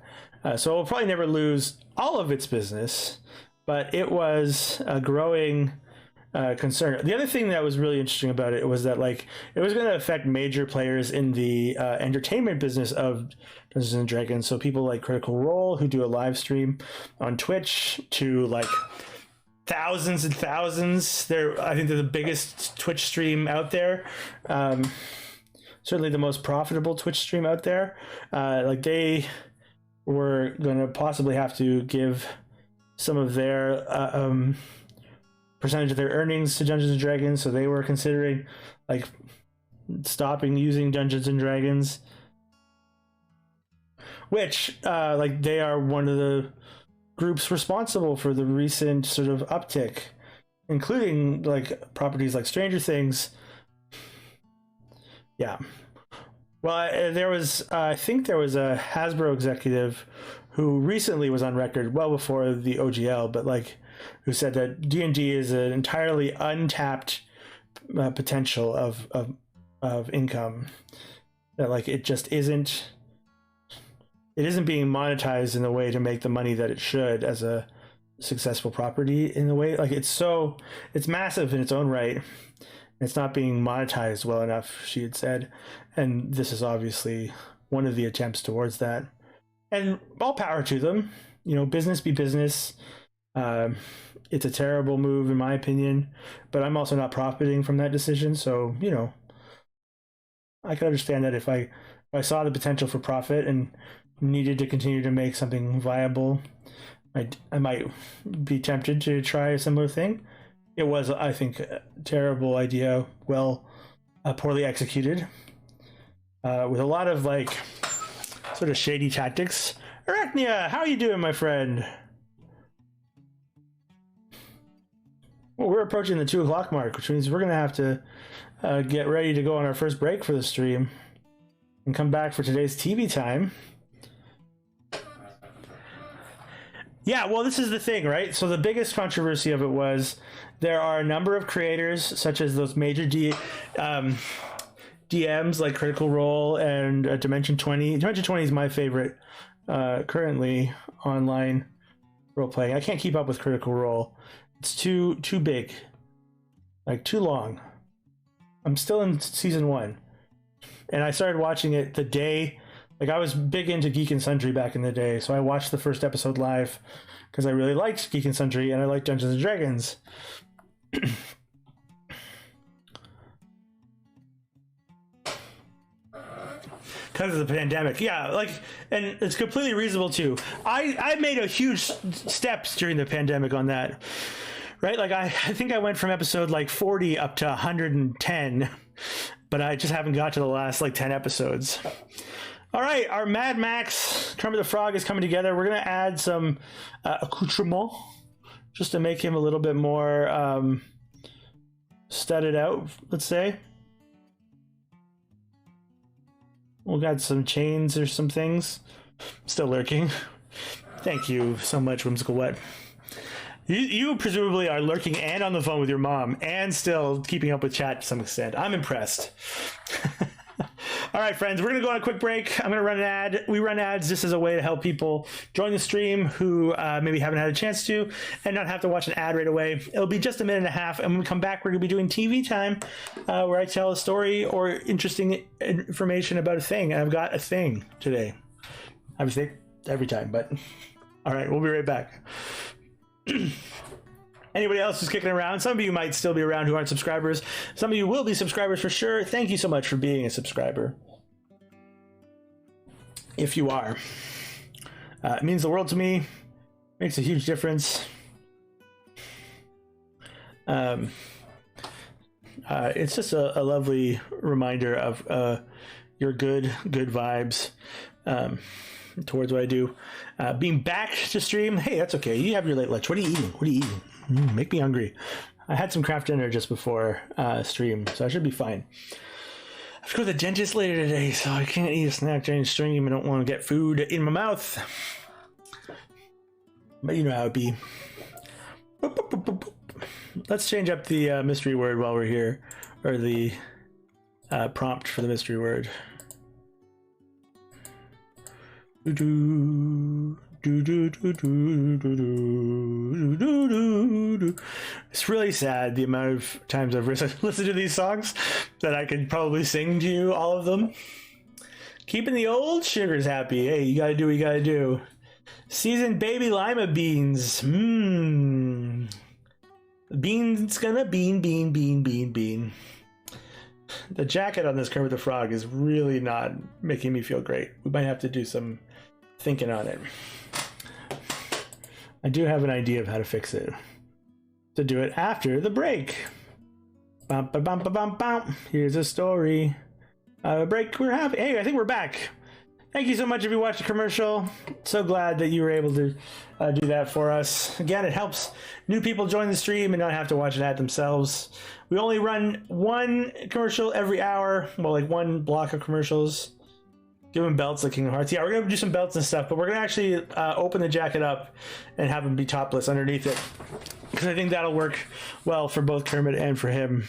So it'll probably never lose all of its business, but it was a growing concern. The other thing that was really interesting about it was that like it was going to affect major players in the entertainment business of Dungeons and Dragons. So people like Critical Role, who do a live stream on Twitch, to like thousands and thousands. I think they're the biggest Twitch stream out there. Certainly the most profitable Twitch stream out there. Like they were going to possibly have to give some of their percentage of their earnings to Dungeons and Dragons, so they were considering like stopping using Dungeons and Dragons, which like they are one of the groups responsible for the recent sort of uptick, including like properties like Stranger Things. Yeah. Well, there was, I think there was a Hasbro executive who recently was on record, well before the OGL, but like, who said that D&D is an entirely untapped potential of income. That like it just isn't. It isn't being monetized in the way to make the money that it should as a successful property. In the way like it's massive in its own right. It's not being monetized well enough, she had said, and this is obviously one of the attempts towards that. And all power to them. You know, business be business. It's a terrible move in my opinion, but I'm also not profiting from that decision. So, you know, I can understand that if I saw the potential for profit and needed to continue to make something viable, I might be tempted to try a similar thing. It was, I think, a terrible idea, poorly executed, with a lot of like sort of shady tactics. Arachnia, how are you doing, my friend? Well, we're approaching the 2 o'clock mark, which means we're going to have to get ready to go on our first break for the stream and come back for today's TV time. Yeah, well, this is the thing, right? So the biggest controversy of it was there are a number of creators, such as those major DMs like Critical Role and Dimension 20. Dimension 20 is my favorite currently online role-playing. I can't keep up with Critical Role. It's too big, like too long. I'm still in season 1, and I started watching it the day. Like I was big into Geek and Sundry back in the day, so I watched the first episode live because I really liked Geek and Sundry and I liked Dungeons and Dragons. Because of the pandemic, yeah, like, and it's completely reasonable too. I made a huge steps during the pandemic on that. Right, like I think I went from episode like 40 up to 110, but I just haven't got to the last like 10 episodes. All right, our Mad Max Kermit the Frog is coming together. We're gonna add some accoutrement just to make him a little bit more studded out, let's say. We'll got some chains or some things still lurking. Thank you so much, Whimsical Wet. You presumably are lurking and on the phone with your mom and still keeping up with chat to some extent. I'm impressed. All right, friends, we're going to go on a quick break. I'm going to run an ad. We run ads just as a way to help people join the stream who maybe haven't had a chance to and not have to watch an ad right away. It'll be just a minute and a half, and when we come back, we're going to be doing TV time where I tell a story or interesting information about a thing. And I've got a thing today. Obviously, every time, but all right, we'll be right back. Anybody else who's kicking around? Some of you might still be around who aren't subscribers. Some of you will be subscribers for sure. Thank you so much for being a subscriber. If you are, it means the world to me. Makes a huge difference. It's just a lovely reminder of your good vibes towards what I do. Being back to stream, hey, that's okay. You have your late lunch. What are you eating? What are you eating? Make me hungry. I had some craft dinner just before stream, so I should be fine. I have to go to the dentist later today, so I can't eat a snack during stream. I don't want to get food in my mouth. But you know how it be. Boop, boop, boop, boop, boop. Let's change up the mystery word while we're here, or the prompt for the mystery word. It's really sad the amount of times I've listened to these songs that I could probably sing to you all of them. Keeping the old sugars happy. Hey, you gotta do what you gotta do. Seasoned baby lima beans. Beans gonna bean. The jacket on this Kermit the Frog is really not making me feel great. We might have to do some thinking on it. I do have an idea of how to fix it. To do it after the break. Bum, ba, bum, ba, bum, bum. Here's a story. Break. We're happy. Hey, I think we're back. Thank you so much if you watched the commercial. So glad that you were able to do that for us. Again, it helps new people join the stream and not have to watch an ad themselves. We only run one commercial every hour. Well, like one block of commercials. Give them belts like Kingdom Hearts. Yeah, we're going to do some belts and stuff, but we're going to actually open the jacket up and have him be topless underneath it. Because I think that'll work well for both Kermit and for him.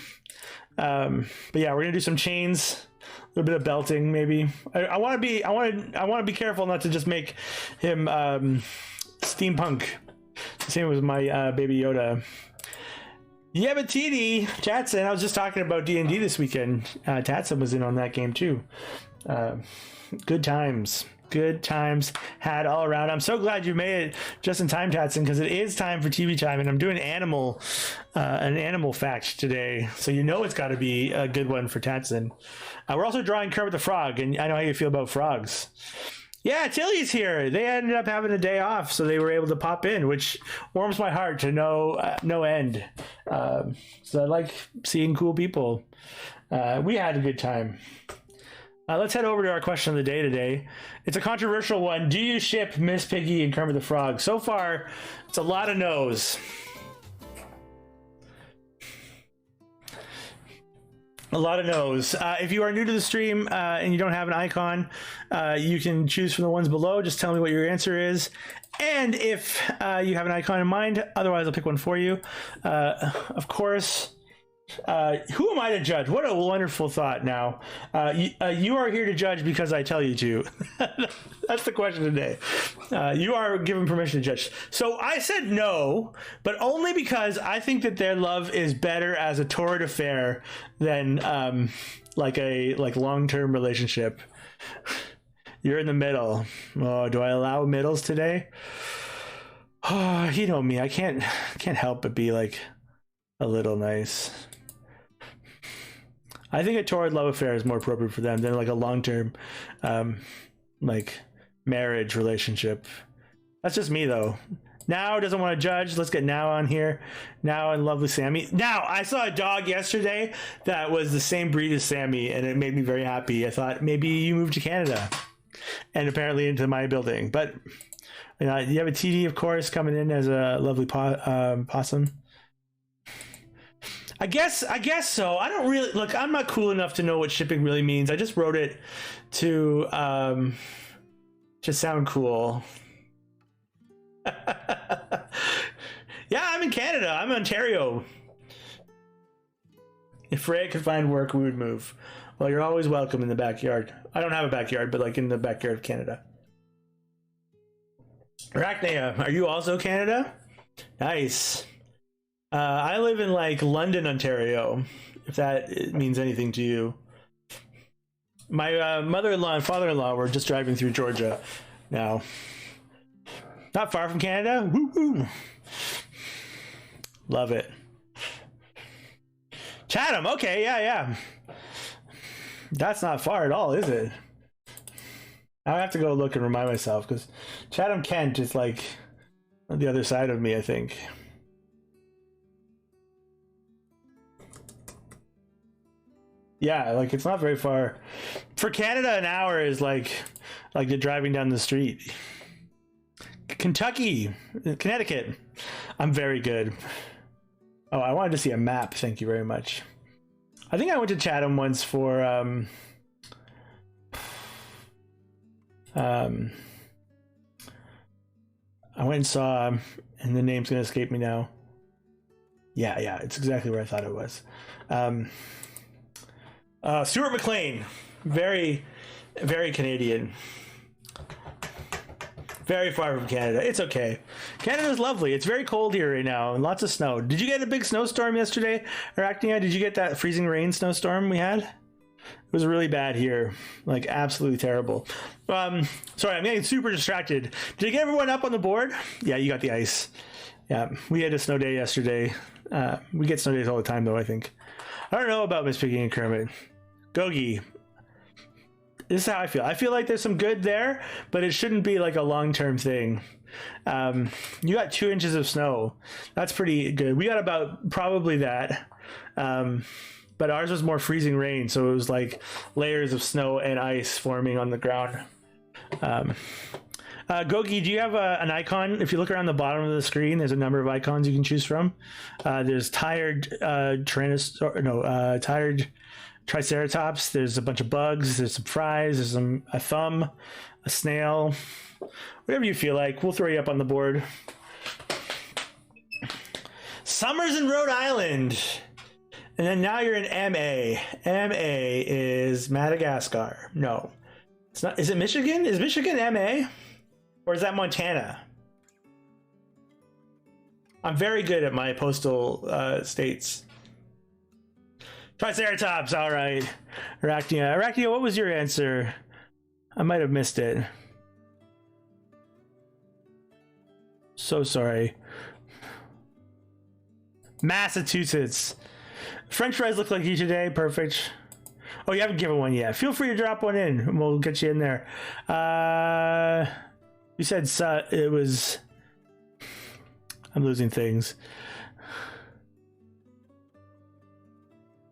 But yeah, we're going to do some chains. A little bit of belting, maybe. I want to be careful not to just make him steampunk. Same with my baby Yoda. Yabatini, Tatson. I was just talking about D&D this weekend. Tatson was in on that game too. Good times had all around. I'm so glad you made it just in time, Tatson, because it is time for TV time, and I'm doing an animal fact today, so you know it's got to be a good one for Tatson. We're also drawing Kermit the Frog, and I know how you feel about frogs. Yeah, Tilly's here. They ended up having a day off, so they were able to pop in, which warms my heart to no end. So I like seeing cool people. We had a good time. Let's head over to our question of the day today. It's a controversial one. Do you ship Miss Piggy and Kermit the Frog? So far, it's a lot of no's. A lot of no's. If you are new to the stream and you don't have an icon, you can choose from the ones below. Just tell me what your answer is. And if you have an icon in mind, otherwise I'll pick one for you. Of course, who am I to judge? What a wonderful thought. Now you are here to judge because I tell you to. That's the question today. You are given permission to judge. So I said no, but only because I think that their love is better as a torrid affair than like long-term relationship. You're in the middle. Oh, do I allow middles today? Oh, you know me. I can't help but be like a little nice. I think a torrid love affair is more appropriate for them than like a long-term like marriage relationship. That's just me though. Now doesn't want to judge. Let's get Now on here. Now and lovely Sammy. Now, I saw a dog yesterday that was the same breed as Sammy, and it made me very happy. I thought maybe you moved to Canada and apparently into my building. But you have a TD, of course, coming in as a lovely possum. I guess so. I don't really look. I'm not cool enough to know what shipping really means. I just wrote it to sound cool. Yeah, I'm in Canada. I'm in Ontario. If Freya could find work, we would move. Well, you're always welcome in the backyard. I don't have a backyard, but like in the backyard of Canada. Arachnea, are you also Canada? Nice. I live in like London, Ontario, if that means anything to you. My mother-in-law and father-in-law were just driving through Georgia now. Not far from Canada. Woo-hoo. Love it. Chatham. Okay, yeah. That's not far at all, is it? I have to go look and remind myself because Chatham, Kent is like on the other side of me, I think. Yeah, like it's not very far. For Canada, an hour is like you're driving down the street. Kentucky, Connecticut. I'm very good. Oh, I wanted to see a map. Thank you very much. I think I went to Chatham once for I went and saw, and the name's gonna escape me now. Yeah, it's exactly where I thought it was. Stuart McLean, very, very Canadian. Very far from Canada. It's okay. Canada's lovely. It's very cold here right now and lots of snow. Did you get a big snowstorm yesterday, Arachnia? Did you get that freezing rain snowstorm we had? It was really bad here. Like, absolutely terrible. Sorry, I'm getting super distracted. Did you get everyone up on the board? Yeah, you got the ice. Yeah, we had a snow day yesterday. We get snow days all the time, though, I think. I don't know about Miss Piggy and Kermit. Gogi. This is how I feel. I feel like there's some good there, but it shouldn't be like a long-term thing. You got 2 inches of snow. That's pretty good. We got about probably that. But ours was more freezing rain, so it was like layers of snow and ice forming on the ground. Gogi, do you have an icon? If you look around the bottom of the screen, there's a number of icons you can choose from. There's tired tired Triceratops. There's a bunch of bugs. There's some fries. There's a thumb, a snail, whatever you feel like. We'll throw you up on the board. Summers in Rhode Island. And then now you're in MA. MA is Madagascar. No, it's not. Is it Michigan? Is Michigan MA? Or is that Montana? I'm very good at my postal states. Triceratops, all right. Arachnia. Arachnia, what was your answer? I might have missed it. So sorry. Massachusetts. French fries look like you today. Perfect. Oh, you haven't given one yet. Feel free to drop one in and we'll get you in there. You said it was... I'm losing things.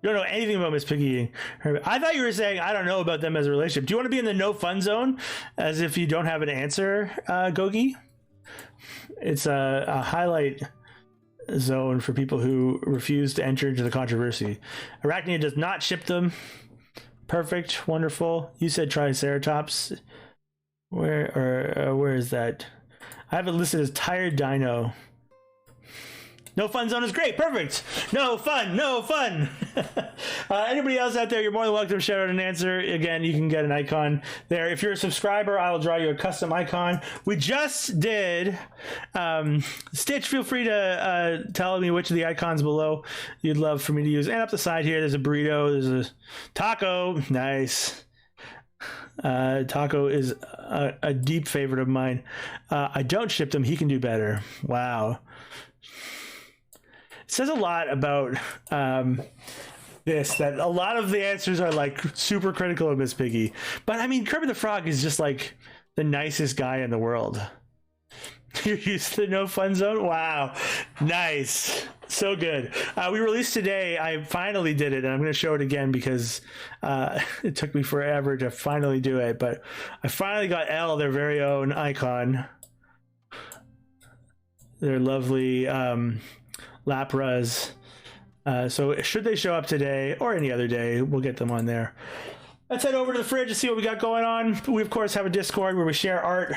You don't know anything about Miss Piggy. I thought you were saying I don't know about them as a relationship. Do you want to be in the no fun zone as if you don't have an answer, Gogi? It's a highlight zone for people who refuse to enter into the controversy. Arachnia does not ship them. Perfect. Wonderful. You said Triceratops. Where is that? I have it listed as tired dino. No fun zone is great. Perfect. No fun. No fun. Anybody else out there, you're more than welcome to shout out an answer. Again, you can get an icon there. If you're a subscriber, I will draw you a custom icon. We just did. Stitch, feel free to tell me which of the icons below you'd love for me to use. And up the side here, there's a burrito. There's a taco. Nice. Taco is a deep favorite of mine. I don't ship them. He can do better. Wow. It says a lot about this, that a lot of the answers are like super critical of Miss Piggy. But I mean, Kermit the Frog is just like the nicest guy in the world. You're used to the no fun zone? Wow. Nice. So good. We released today. I finally did it, and I'm going to show it again because it took me forever to finally do it. But I finally got Elle, their very own icon. Their lovely Lapras. So should they show up today or any other day, we'll get them on there. Let's head over to the fridge to see what we got going on. We, of course, have a Discord where we share art.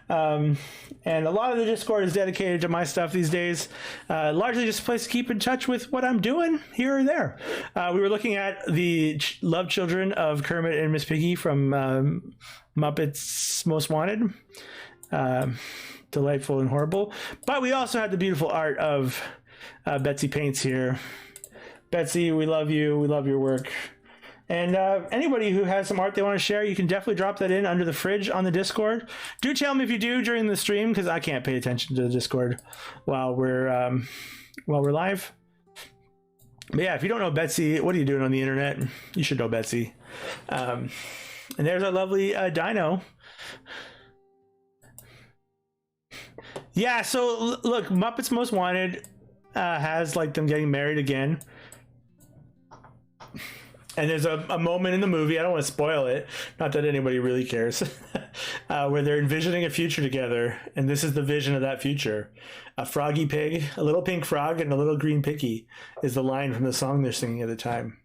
And a lot of the Discord is dedicated to my stuff these days. Largely just a place to keep in touch with what I'm doing here or there. We were looking at the love children of Kermit and Miss Piggy from Muppets Most Wanted. Delightful and horrible. But we also had the beautiful art of Betsy Paints here. Betsy, we love you. We love your work. And anybody who has some art they want to share, you can definitely drop that in under the fridge on the Discord. Do tell me if you do during the stream, because I can't pay attention to the Discord while we're live. But yeah, if you don't know Betsy, what are you doing on the internet? You should know Betsy. And there's our lovely dino. Yeah, so look, Muppets Most Wanted has like them getting married again. And there's a moment in the movie, I don't want to spoil it, not that anybody really cares, where they're envisioning a future together. And this is the vision of that future. A froggy pig, a little pink frog, and a little green piggy is the line from the song they're singing at the time.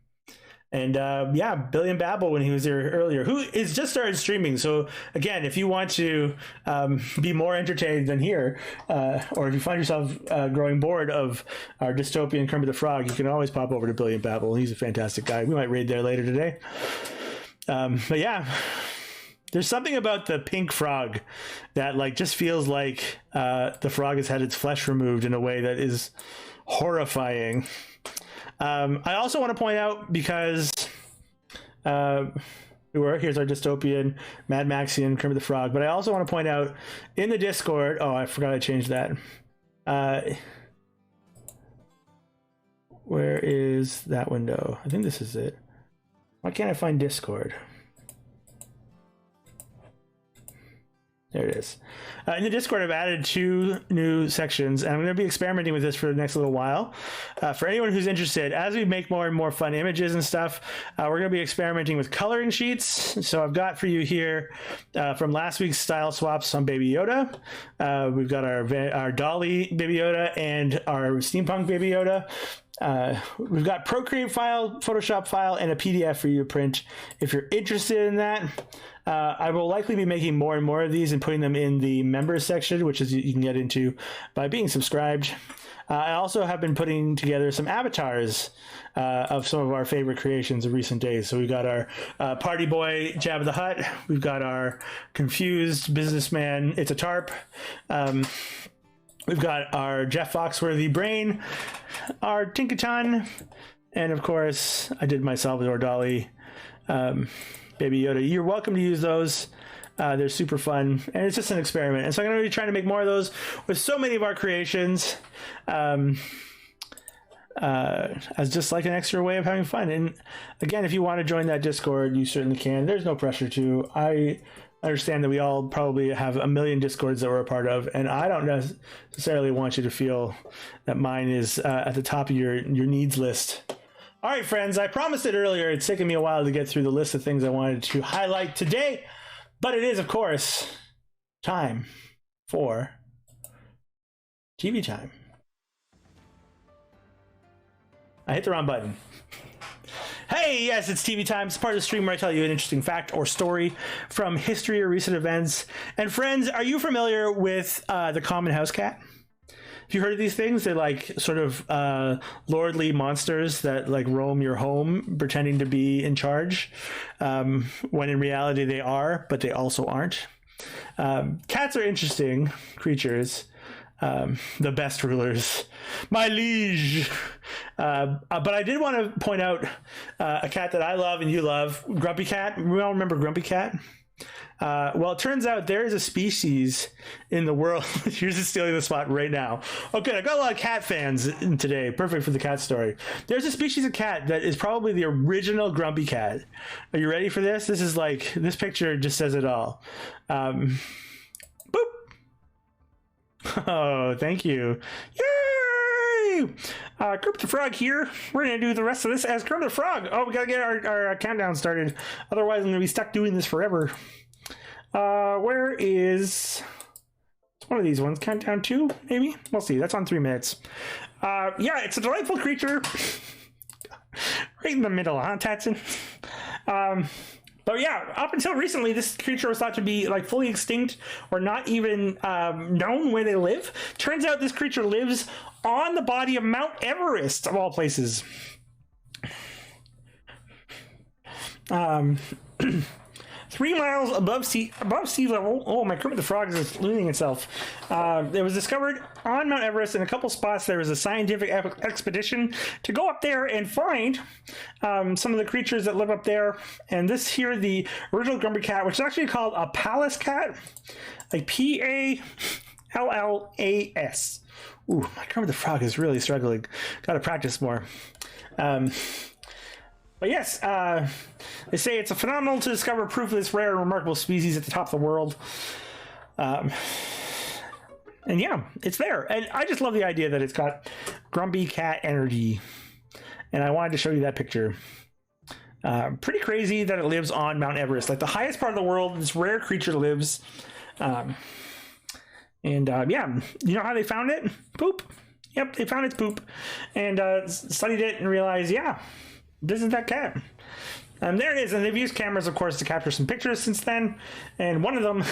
And yeah, Billy and Babel when he was there earlier, who is just started streaming. So again, if you want to be more entertained than here, or if you find yourself growing bored of our dystopian Kermit the Frog, you can always pop over to Billy and Babel. He's a fantastic guy. We might raid there later today. But yeah, there's something about the pink frog that like just feels like the frog has had its flesh removed in a way that is horrifying. I also want to point out, because here's our dystopian Mad Maxian Kermit the Frog, but I also want to point out in the Discord, oh, I forgot I changed that. Where is that window? I think this is it. Why can't I find Discord? There it is. In the Discord, I've added 2 new sections, and I'm going to be experimenting with this for the next little while. For anyone who's interested, as we make more and more fun images and stuff, we're going to be experimenting with coloring sheets. So I've got for you here from last week's style swaps on Baby Yoda. We've got our Dolly Baby Yoda and our Steampunk Baby Yoda. We've got Procreate file, Photoshop file, and a PDF for you to print if you're interested in that. I will likely be making more and more of these and putting them in the members section, which is you can get into by being subscribed. I also have been putting together some avatars of some of our favorite creations of recent days. So we've got our party boy Jabba the Hutt. We've got our confused businessman It's a Tarp. We've got our Jeff Foxworthy brain, our Tinkaton, and of course I did my Salvador Dali Baby Yoda. You're welcome to use those. They're super fun, and it's just an experiment. And so I'm going to be trying to make more of those with so many of our creations as just like an extra way of having fun. And again, if you want to join that Discord, you certainly can. There's no pressure to. I understand that we all probably have a million Discords that we're a part of, and I don't necessarily want you to feel that mine is at the top of your needs list. All right, friends, I promised it earlier. It's taken me a while to get through the list of things I wanted to highlight today, but it is, of course, time for TV time. I hit the wrong button. Hey, yes, it's TV time. It's part of the stream where I tell you an interesting fact or story from history or recent events. And friends, are you familiar with the common house cat? Have you heard of these things? They're like sort of lordly monsters that like roam your home pretending to be in charge, when in reality they are, but they also aren't. Cats are interesting creatures. The best rulers, my liege. But I did want to point out a cat that I love and you love, Grumpy Cat. We all remember Grumpy Cat. Well, it turns out there is a species in the world. Yours is stealing the spot right now. Okay, I got a lot of cat fans in today. Perfect for the cat story. There's a species of cat that is probably the original Grumpy Cat. Are you ready for this? This is like, this picture just says it all. Boop. Oh, thank you. Yay! Kermit the Frog here. We're going to do the rest of this as Kermit the Frog. Oh, we got to get our countdown started. Otherwise, I'm going to be stuck doing this forever. Where is... It's one of these ones. Countdown 2, maybe? We'll see. That's on 3 minutes. Yeah, it's a delightful creature. Right in the middle, huh, Tatson? But yeah, up until recently, this creature was thought to be like fully extinct or not even known where they live. Turns out this creature lives on the body of Mount Everest, of all places. 3 miles above sea level. Oh, my Kermit the Frog is losing itself. It was discovered on Mount Everest. In a couple spots, there was a scientific expedition to go up there and find some of the creatures that live up there. And this here, the original Grumpy Cat, which is actually called a Pallas cat, like Pallas. Ooh, my Kermit the Frog is really struggling. Got to practice more. But yes, they say it's a phenomenal to discover proof of this rare and remarkable species at the top of the world. And yeah, it's there. And I just love the idea that it's got grumpy cat energy. And I wanted to show you that picture. Pretty crazy that it lives on Mount Everest, like the highest part of the world. This rare creature lives. Yeah, you know how they found it? Poop. Yep, they found its poop and studied it and realized, yeah, this is that cat. There it is. And they've used cameras, of course, to capture some pictures since then. And one of them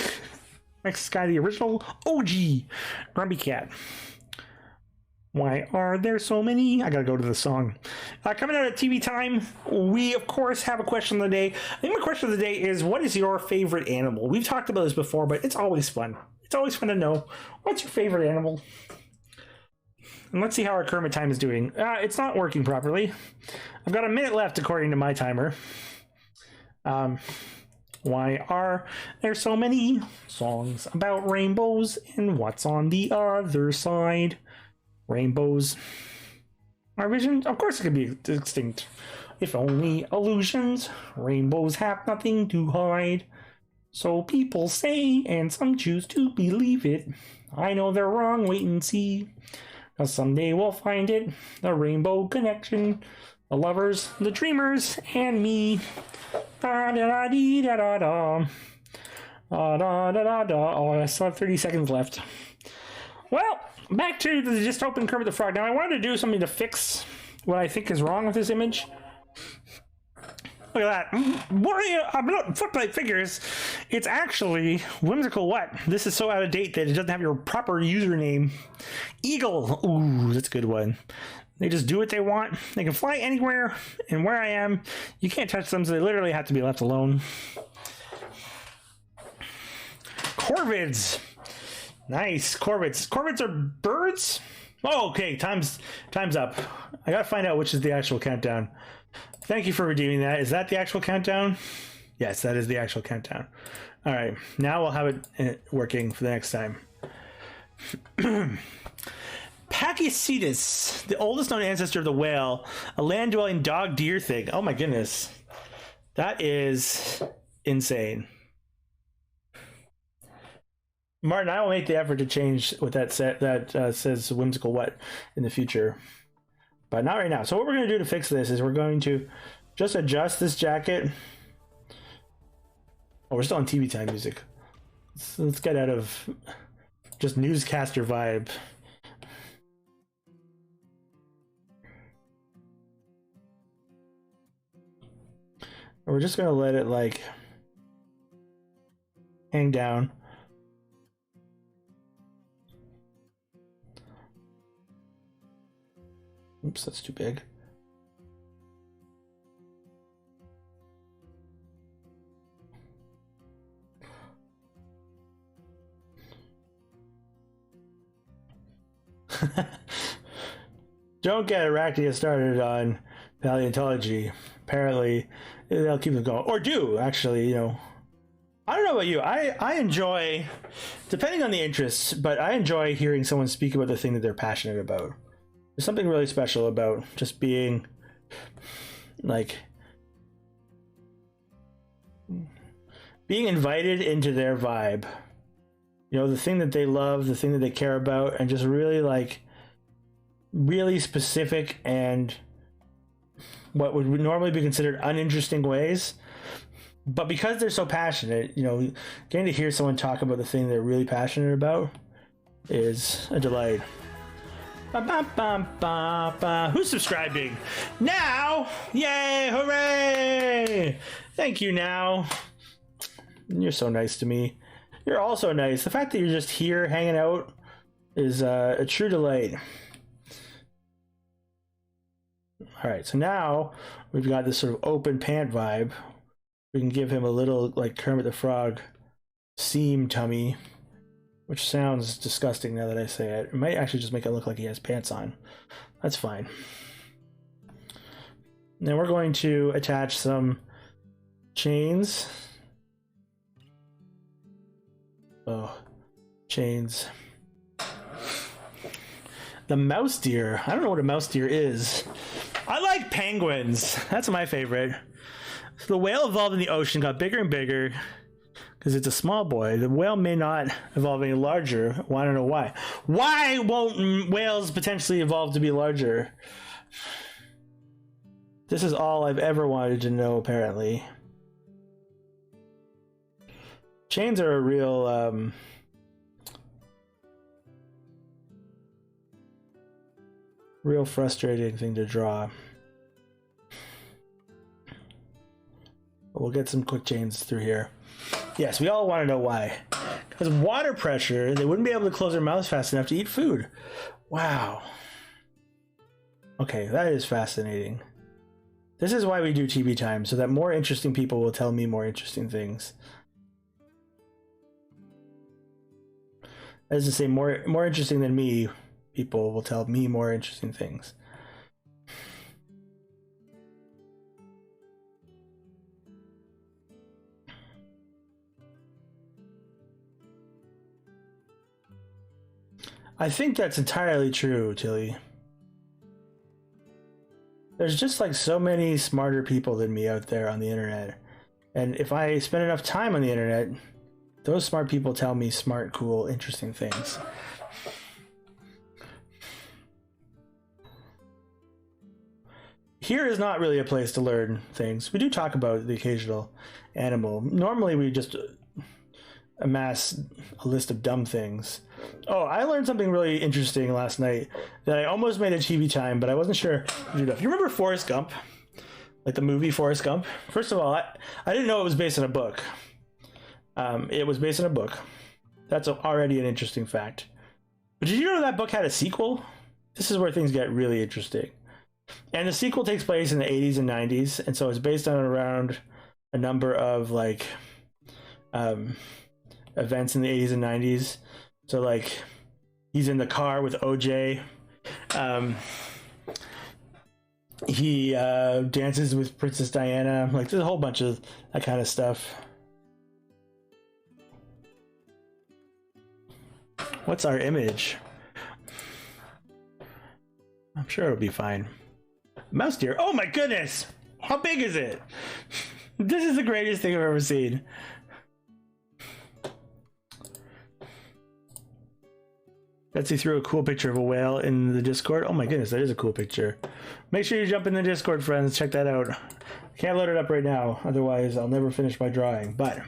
makes this guy the original OG grumpy cat. Why are there so many? I gotta go to the song. Coming out at TV time, we of course have a question of the day. I think my question of the day is, what is your favorite animal? We've talked about this before, but it's always fun. It's always fun to know, what's your favorite animal? And let's see how our Kermit time is doing. It's not working properly. I've got a minute left according to my timer. Why are there so many songs about rainbows and what's on the other side? Rainbows are visions. Of course it could be extinct. If only illusions. Rainbows have nothing to hide. So people say, and some choose to believe it. I know they're wrong, wait and see. 'Cause someday we'll find it. The rainbow connection. The lovers, the dreamers, and me. Da da da dee da da da. Da da da da. Oh, I still have 30 seconds left. Well, back to the just open Kermit the Frog. Now, I wanted to do something to fix what I think is wrong with this image. Look at that. Footplate figures. It's actually Whimsical What? This is so out of date that it doesn't have your proper username. Eagle. Ooh, that's a good one. They just do what they want. They can fly anywhere. And where I am, you can't touch them, so they literally have to be left alone. Corvids. Nice. Corvids. Corvids are birds? Oh, okay. Time's up. I gotta find out which is the actual countdown. Thank you for redeeming that. Is that the actual countdown? Yes, that is the actual countdown. All right. Now we'll have it working for the next time. Pachycetus, the oldest known ancestor of the whale, a land-dwelling dog-deer thing. Oh my goodness. That is insane. Martin, I will make the effort to change what that says Whimsical What in the future. But not right now. So what we're going to do to fix this is we're going to just adjust this jacket. Oh, we're still on TV time music. Let's get out of just newscaster vibe. We're just going to let it like hang down. Oops, that's too big. Don't get Arachnia started on paleontology. Apparently, they'll keep it going. Or do, actually, you know. I don't know about you. I enjoy, depending on the interests, but I enjoy hearing someone speak about the thing that they're passionate about. There's something really special about just being, like, being invited into their vibe. You know, the thing that they love, the thing that they care about, and just really, like, really specific and what would normally be considered uninteresting ways. But because they're so passionate, you know, getting to hear someone talk about the thing they're really passionate about is a delight. Ba, ba, ba, ba, ba. Who's subscribing? Now! Yay! Hooray! Thank you, Now. You're so nice to me. You're also nice. The fact that you're just here hanging out is a true delight. Alright, so now we've got this sort of open pant vibe. We can give him a little, like, Kermit the Frog seam tummy, which sounds disgusting now that I say it. It might actually just make it look like he has pants on. That's fine. Now we're going to attach some chains. Oh, chains. The mouse deer. I don't know what a mouse deer is. I like penguins. That's my favorite. So the whale evolved in the ocean, got bigger and bigger. because it's a small boy. The whale may not evolve any larger. Want to know why? Why won't whales potentially evolve to be larger? This is all I've ever wanted to know, apparently. Chains are a real frustrating thing to draw. But we'll get some quick chains through here. Yes, we all want to know why. Because of water pressure, they wouldn't be able to close their mouths fast enough to eat food. Wow. Okay, that is fascinating. This is why we do TV time, so that more interesting people will tell me more interesting things. That is to say, more interesting than me, people will tell me more interesting things. I think that's entirely true, Tilly. There's just like so many smarter people than me out there on the internet. And if I spend enough time on the internet, those smart people tell me smart, cool, interesting things. Here is not really a place to learn things. We do talk about the occasional animal. Normally we just amass a list of dumb things. Oh, I learned something really interesting last night that I almost made a TV time, but I wasn't sure. You remember Forrest Gump? Like the movie Forrest Gump? First of all, I didn't know it was based on a book. It was based on a book. That's already an interesting fact. But did you know that book had a sequel? This is where things get really interesting. And the sequel takes place in the 80s and 90s, and so it's based on around a number of like events in the 80s and 90s. So like he's in the car with OJ. He dances with Princess Diana. Like there's a whole bunch of that kind of stuff. What's our image? I'm sure it'll be fine. Mouse deer. Oh my goodness! How big is it? This is the greatest thing I've ever seen. Betsy threw a cool picture of a whale in the Discord. Oh my goodness, that is a cool picture. Make sure you jump in the Discord, friends. Check that out. I can't load it up right now, otherwise I'll never finish my drawing, but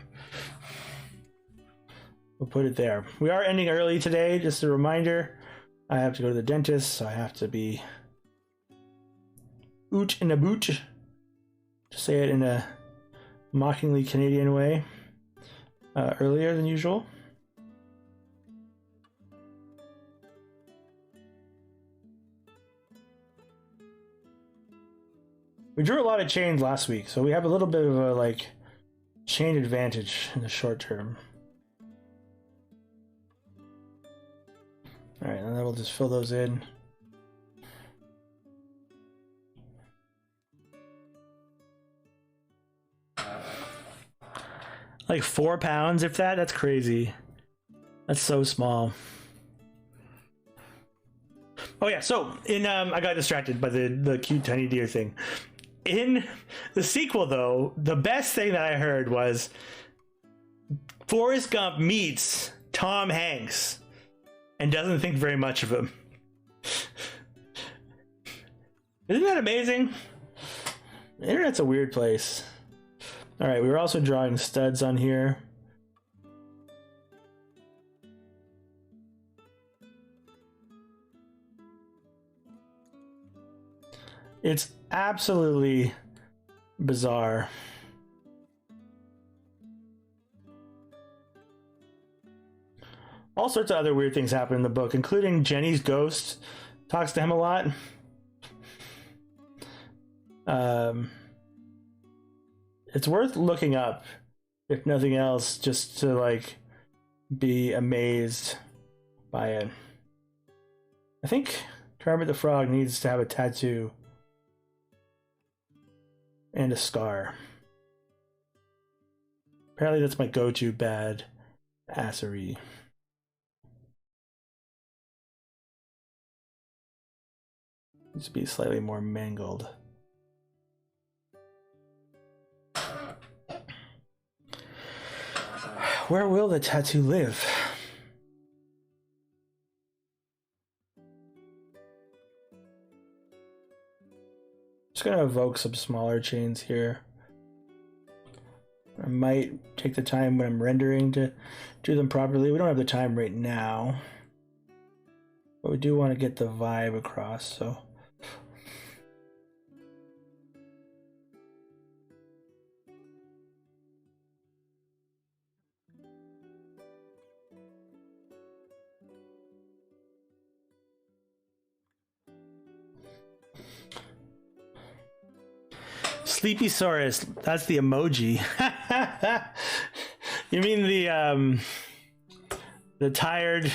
we'll put it there. We are ending early today, just a reminder. I have to go to the dentist, so I have to be oot in a boot, to say it in a mockingly Canadian way, earlier than usual. We drew a lot of chains last week, so we have a little bit of a like chain advantage in the short term. All right, and then we'll just fill those in. Like 4 pounds, if that. That's crazy. That's so small. Oh yeah, so in I got distracted by the cute tiny deer thing. In the sequel, though, the best thing that I heard was Forrest Gump meets Tom Hanks and doesn't think very much of him. Isn't that amazing? The internet's a weird place. All right, we were also drawing studs on here. It's absolutely bizarre. All sorts of other weird things happen in the book, including Jenny's ghost talks to him a lot. It's worth looking up, if nothing else, just to like be amazed by it. I think Kermit the Frog needs to have a tattoo and a scar. Apparently that's my go-to bad assery. Needs to be slightly more mangled. Where will the tattoo live? Just gonna evoke some smaller chains here. I might take the time when I'm rendering to do them properly. We don't have the time right now, but we do want to get the vibe across, so. Sleepysaurus, that's the emoji. You mean the tired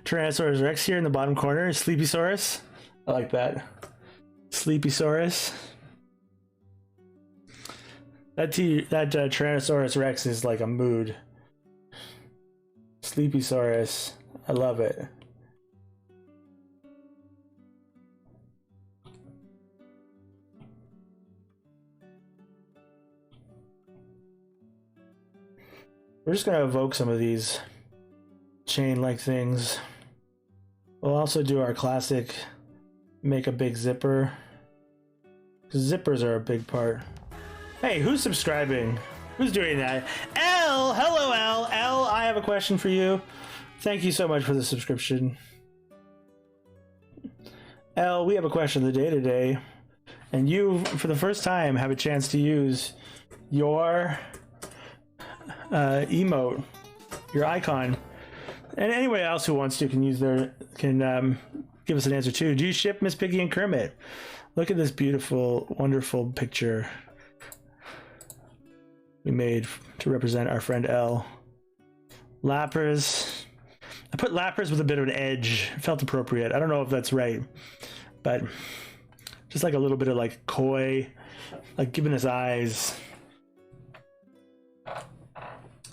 Tyrannosaurus Rex here in the bottom corner? Sleepysaurus? I like that. Sleepysaurus. That Tyrannosaurus Rex is like a mood. Sleepysaurus. I love it. We're just going to evoke some of these chain-like things. We'll also do our classic make a big zipper, because zippers are a big part. Hey, who's subscribing? Who's doing that? L! Hello, L! L, I have a question for you. Thank you so much for the subscription. L, we have a question of the day today. And you, for the first time, have a chance to use your emote, your icon, and anybody else who wants to can use their give us an answer too. Do you ship Miss Piggy and Kermit? Look at this beautiful, wonderful picture we made to represent our friend L. Lapras. I put Lapras with a bit of an edge. It felt appropriate. I don't know if that's right, but just like a little bit of like coy, like giving us eyes.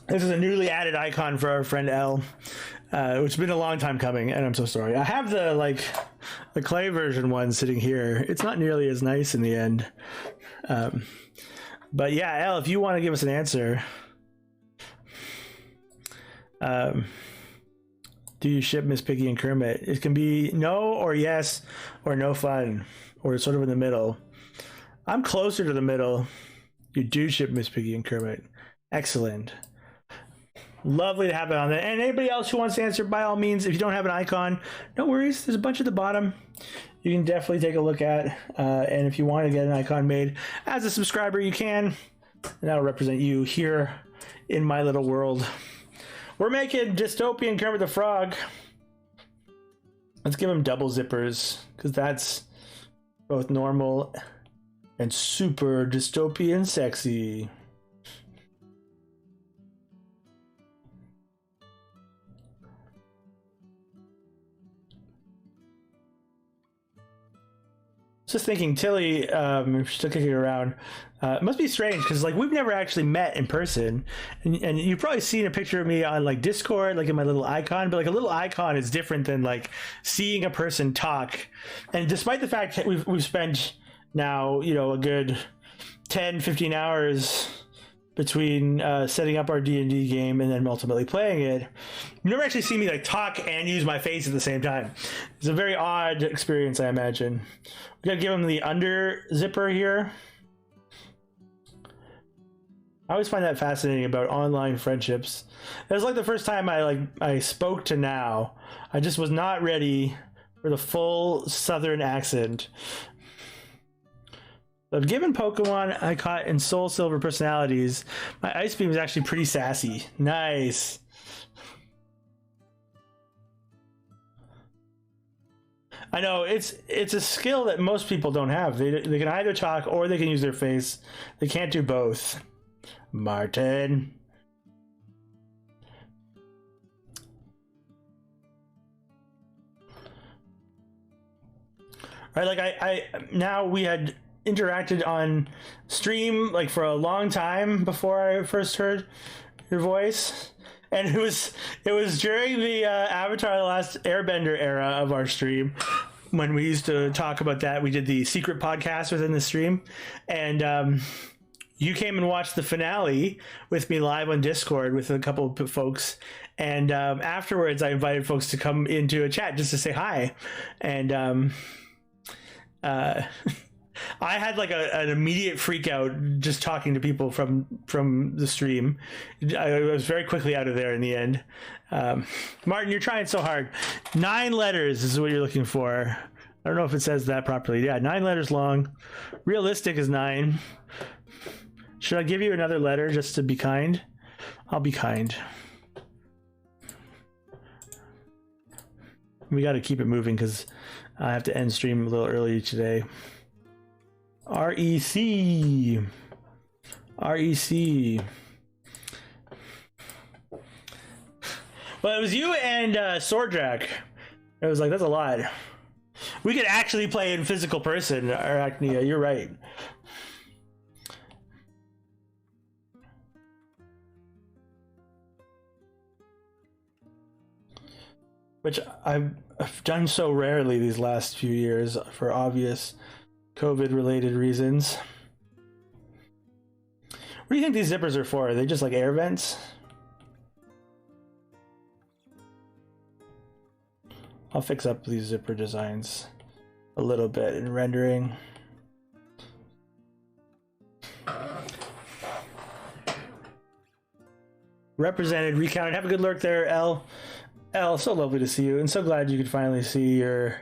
This is a newly added icon for our friend L, which has been a long time coming, and I'm so sorry. I have the clay version one sitting here. It's not nearly as nice in the end. But yeah, L, if you want to give us an answer, do you ship Miss Piggy and Kermit? It can be no or yes or no fun, or sort of in the middle. I'm closer to the middle. You do ship Miss Piggy and Kermit. Excellent. Lovely to have it on there. And anybody else who wants to answer, by all means, if you don't have an icon, no worries. There's a bunch at the bottom you can definitely take a look at. And if you want to get an icon made as a subscriber, you can. And that'll represent you here in my little world. We're making dystopian Kermit the Frog. Let's give him double zippers, because that's both normal and super dystopian sexy. Just thinking, Tilly, if you're still kicking around, it must be strange because like we've never actually met in person, and you've probably seen a picture of me on like Discord, like in my little icon, but like a little icon is different than like seeing a person talk. And despite the fact that we've spent now, you know, a good 10-15 hours between setting up our D&D game and then ultimately playing it, you've never actually seen me like talk and use my face at the same time. It's a very odd experience, I imagine. We gotta give him the under zipper here. I always find that fascinating about online friendships. It was like the first time I spoke to Now. I just was not ready for the full Southern accent. But given Pokemon I caught in Soul Silver personalities, my Ice Beam is actually pretty sassy. Nice. I know it's a skill that most people don't have. They can either talk or they can use their face. They can't do both. Martin. Right, like I now we had interacted on stream like for a long time before I first heard your voice, and it was during the Avatar: The Last Airbender era of our stream when we used to talk about that. We did the secret podcast within the stream, and you came and watched the finale with me live on Discord with a couple of folks. And afterwards, I invited folks to come into a chat just to say hi. And I had like an immediate freak out just talking to people from the stream. I was very quickly out of there in the end. Martin, you're trying so hard. 9 letters is what you're looking for. I don't know if it says that properly. Yeah, 9 letters long. Realistic is 9. Should I give you another letter just to be kind? I'll be kind. We got to keep it moving because I have to end stream a little early today. R-E-C. R-E-C. Well, it was you and Swordjack. It was like, that's a lot. We could actually play in physical person, Arachnia. You're right. Which I've done so rarely these last few years for obvious COVID-related reasons. What do you think these zippers are for? Are they just like air vents? I'll fix up these zipper designs a little bit in rendering. Represented, recounted. Have a good lurk there, L. L, so lovely to see you, and so glad you could finally see your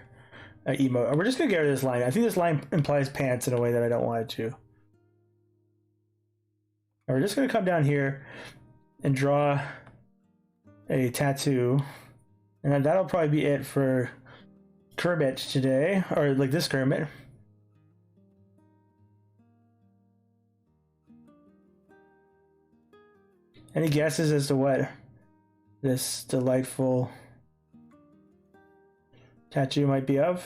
emote. We're just gonna get rid of this line. I think this line implies pants in a way that I don't want it to. And we're just gonna come down here and draw a tattoo, and that'll probably be it for Kermit today, or like this Kermit. Any guesses as to what this delightful tattoo might be of?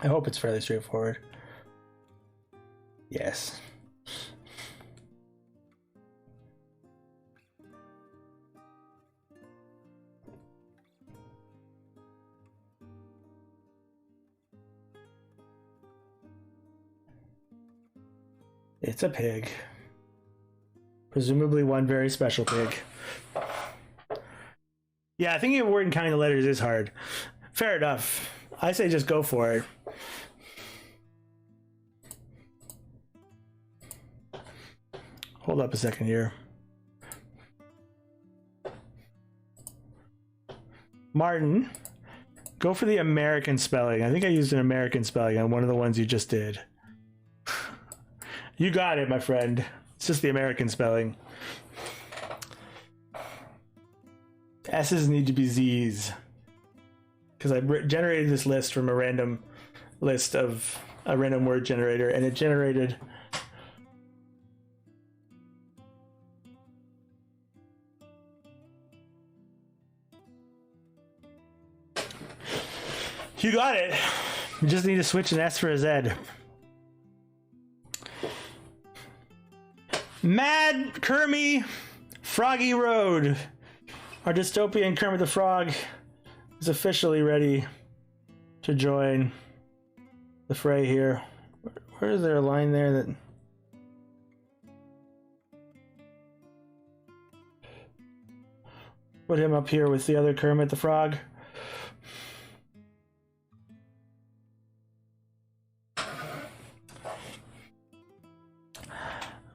I hope it's fairly straightforward. Yes. It's a pig. Presumably one very special pig. Yeah, thinking of word and counting the letters is hard. Fair enough. I say just go for it. Hold up a second here. Martin, go for the American spelling. I think I used an American spelling on one of the ones you just did. You got it, my friend. It's just the American spelling. S's need to be Z's. Because I generated this list from a random list of a random word generator, and it generated You got it. You just need to switch an S for a Z. Mad Kermie Froggy Road. Our dystopian Kermit the Frog is officially ready to join the fray here. Where is there a line there that... Put him up here with the other Kermit the Frog.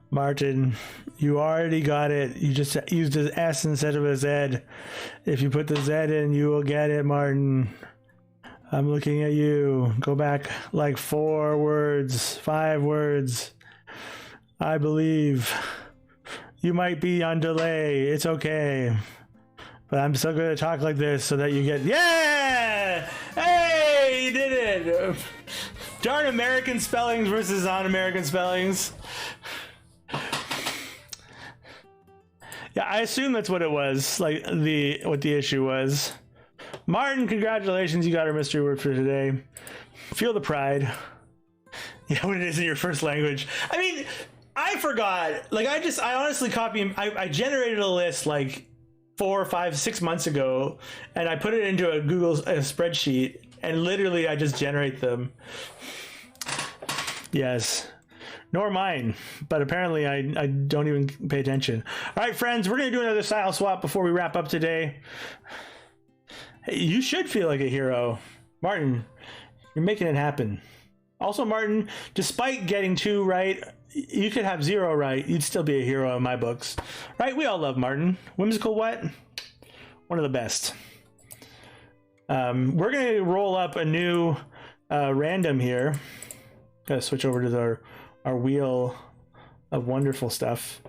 Martin, you already got it. You just used an S instead of a Z. If you put the Z in, you will get it, Martin. I'm looking at you. Go back like 4 words, 5 words. I believe. You might be on delay. It's okay. But I'm still going to talk like this so that you get... Yeah! Hey! You did it! Darn American spellings versus non-American spellings. Yeah, I assume that's what it was, like what the issue was. Martin, congratulations. You got our mystery word for today. Feel the pride. Yeah, when it is in your first language. I mean, I forgot. Like, I honestly I generated a list like 4, 5, 6 months ago, and I put it into a Google spreadsheet, and literally I just generate them. Yes. Nor mine, but apparently I don't even pay attention. All right, friends, we're going to do another style swap before we wrap up today. Hey, you should feel like a hero. Martin, you're making it happen. Also, Martin, despite getting 2 right, you could have 0 right. You'd still be a hero in my books. Right? We all love Martin. Whimsical what? One of the best. We're going to roll up a new random here. Got to switch over to our wheel of wonderful stuff.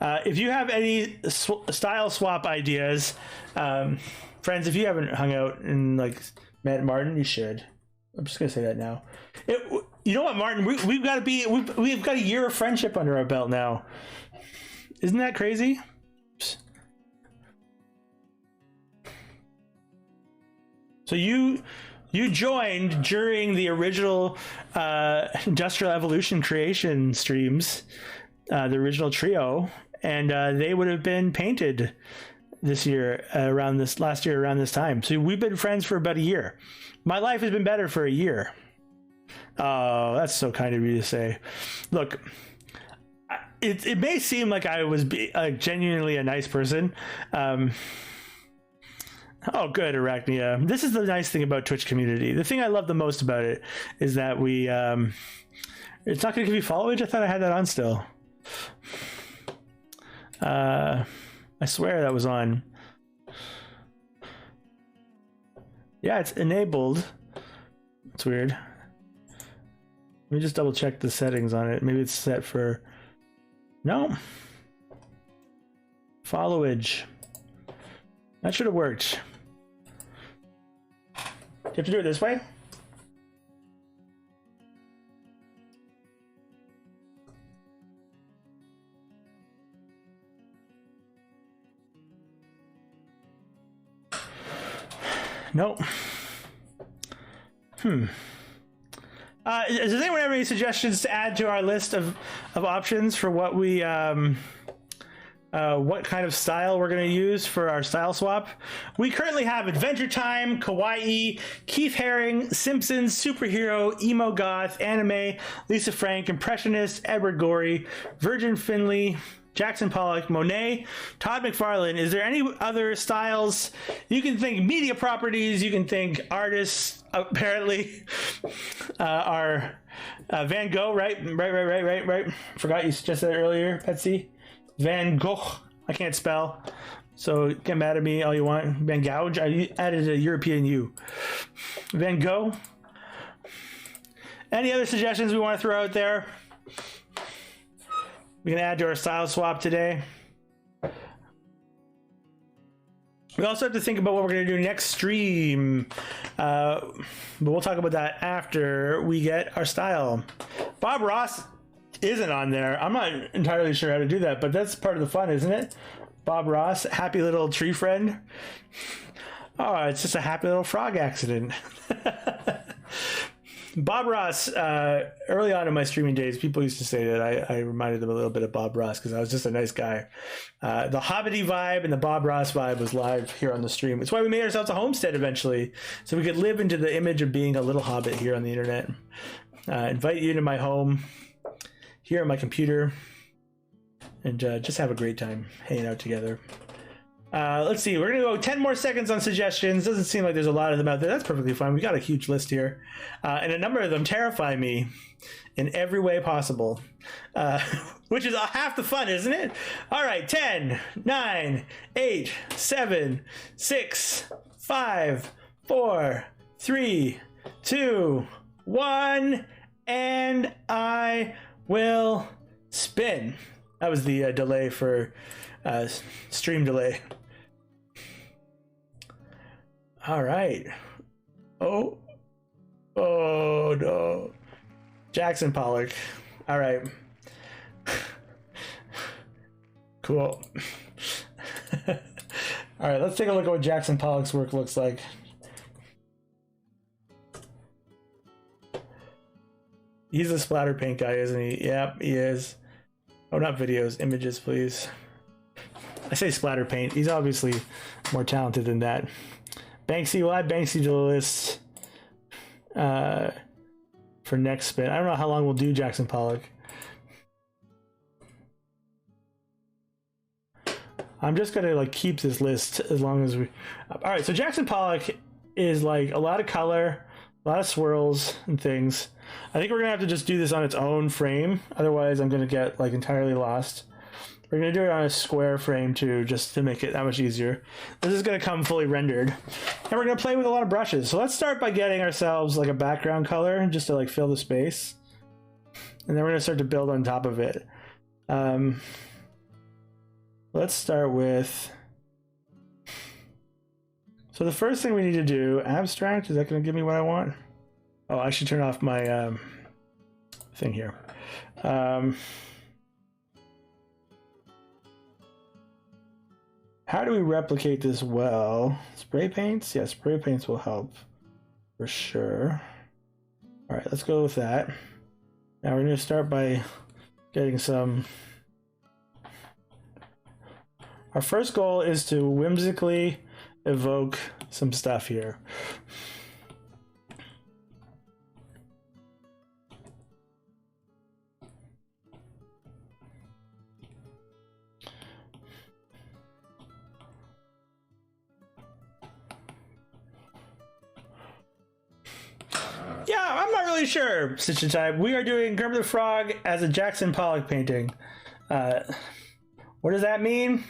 If you have any style swap ideas, friends, if you haven't hung out and like met Martin, you should. I'm just gonna say that now. You know what, Martin? We've got a year of friendship under our belt now. Isn't that crazy? So you joined during the original Industrial Evolution creation streams, the original trio, and they would have been painted last year around this time. So we've been friends for about a year. My life has been better for a year. Oh, that's so kind of you to say. Look, it may seem like I was genuinely a nice person. Oh, good, Arachnia. This is the nice thing about Twitch community. The thing I love the most about it is that we... it's not going to give you followage? I thought I had that on still. I swear that was on. Yeah, it's enabled. It's weird. Let me just double check the settings on it. Maybe it's set for... No. Followage. That should have worked. You have to do it this way? Nope. Does anyone have any suggestions to add to our list of options for what we what kind of style we're going to use for our style swap? We currently have Adventure Time, Kawaii, Keith Haring, Simpsons, Superhero, Emo Goth, Anime, Lisa Frank, Impressionist, Edward Gorey, Virgin Finley, Jackson Pollock, Monet, Todd McFarlane. Is there any other styles? You can think media properties, you can think artists, apparently, are Van Gogh, right? Right. Forgot you suggested that earlier, Betsy. Van Gogh. I can't spell, so get mad at me all you want. Van Gouge. I added a European U. Van Gogh. Any other suggestions we want to throw out there? We can add to our style swap today. We also have to think about what we're going to do next stream, but we'll talk about that after we get our style. Bob Ross isn't on there. I'm not entirely sure how to do that, but that's part of the fun, isn't it? Bob Ross, happy little tree friend. Oh, it's just a happy little frog accident. Bob Ross, early on in my streaming days, people used to say that I reminded them a little bit of Bob Ross because I was just a nice guy. The Hobbity vibe and the Bob Ross vibe was live here on the stream. It's why we made ourselves a homestead eventually, so we could live into the image of being a little hobbit here on the internet. Invite you into my home, here on my computer, and just have a great time hanging out together. Let's see, we're gonna go 10 more seconds on suggestions. Doesn't seem like there's a lot of them out there. That's perfectly fine. We got a huge list here, and a number of them terrify me in every way possible, which is half the fun, isn't it? All right, 10, 9, 8, 7, 6, 5, 4, 3, 2, 1, and I will spin. That was the delay for stream delay. All right. Oh no. Jackson Pollock. All right. Cool. All right, let's take a look at what Jackson Pollock's work looks like. He's a splatter paint guy, isn't he? Yep, he is. Oh, not videos, images, please. I say splatter paint. He's obviously more talented than that. Banksy, we'll add Banksy to the list for next spin. I don't know how long we'll do Jackson Pollock. I'm just gonna like keep this list as long as we. All right, so Jackson Pollock is like a lot of color, a lot of swirls and things. I think we're gonna have to just do this on its own frame. Otherwise, I'm gonna get like entirely lost. We're gonna do it on a square frame too, just to make it that much easier. This is gonna come fully rendered, and we're gonna play with a lot of brushes. So let's start by getting ourselves like a background color just to like fill the space, and then we're gonna start to build on top of it. Let's start with. So the first thing we need to do, abstract. Is that gonna give me what I want? Oh, I should turn off my thing here. How do we replicate this well? Spray paints? Yeah, spray paints will help for sure. All right, let's go with that. Now we're going to start by getting some. Our first goal is to whimsically evoke some stuff here. Yeah, I'm not really sure, Stitch and Type. We are doing Kermit the Frog as a Jackson Pollock painting. What does that mean?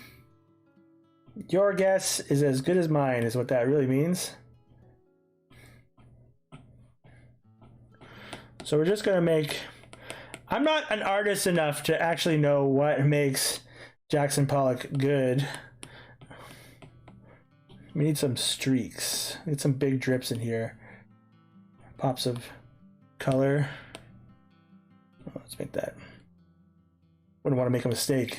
Your guess is as good as mine, is what that really means. So we're just going to make... I'm not an artist enough to actually know what makes Jackson Pollock good. We need some streaks. We need some big drips in here. Pops of color. Oh, let's make that. Wouldn't want to make a mistake.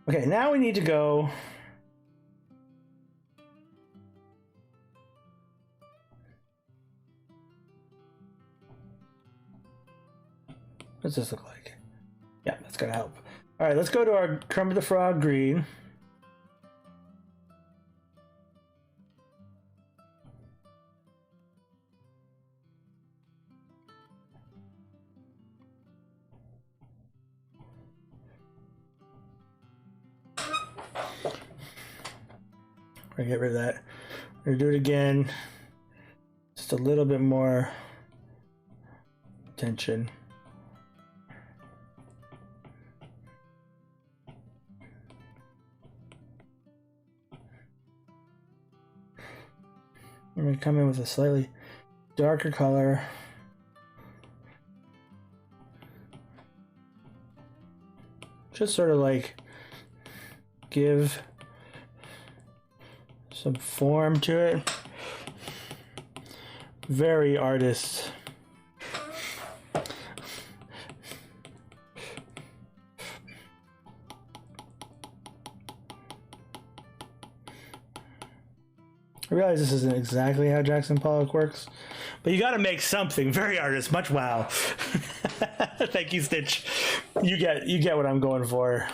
Okay, now we need to go. What does this look like? Yeah, that's gonna help. All right, let's go to our Kermit the Frog green. We're gonna get rid of that. We're gonna do it again. Just a little bit more tension. I'm going to come in with a slightly darker color. Just sort of like give some form to it. Very artist. I realize this isn't exactly how Jackson Pollock works, but you got to make something. Very artist, much wow. Thank you, Stitch. You get what I'm going for.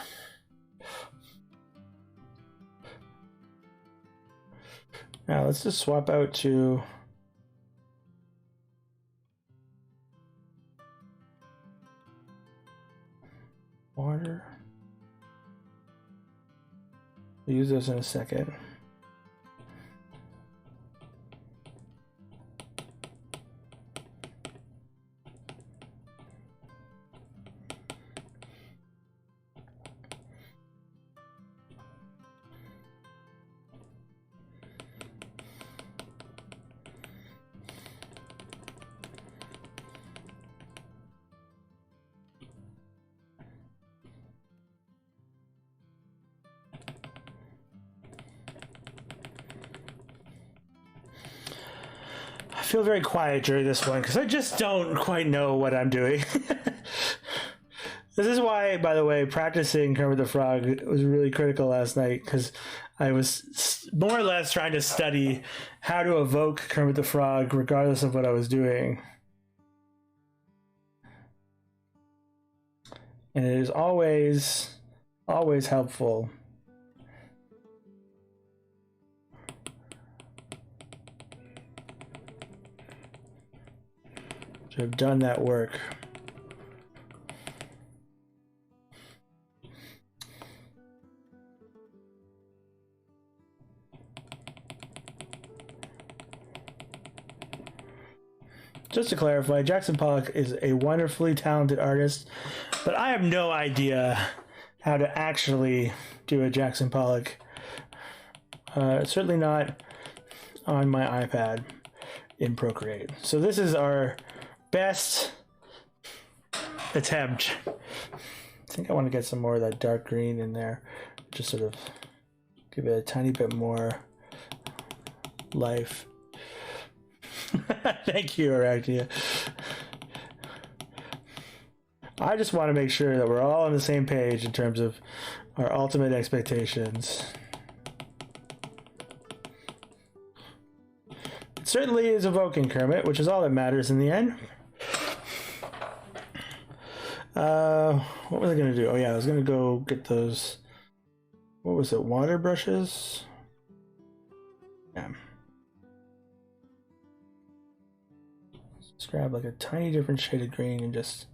Now let's just swap out to water. We'll use those in a second. feel very quiet during this one because I just don't quite know what I'm doing. This is why, by the way, practicing Kermit the Frog was really critical last night, because I was more or less trying to study how to evoke Kermit the Frog regardless of what I was doing. And it is always helpful to have done that work. Just to clarify, Jackson Pollock is a wonderfully talented artist, but I have no idea how to actually do a Jackson Pollock. Certainly not on my iPad in Procreate. So this is our best attempt. I think I want to get some more of that dark green in there. Just sort of give it a tiny bit more life. Thank you, Arachnia. I just want to make sure that we're all on the same page in terms of our ultimate expectations. It certainly is evoking Kermit, which is all that matters in the end. What was I going to do? Oh yeah, I was going to go get those, what was it, water brushes? Yeah. Just grab like a tiny different shade of green and just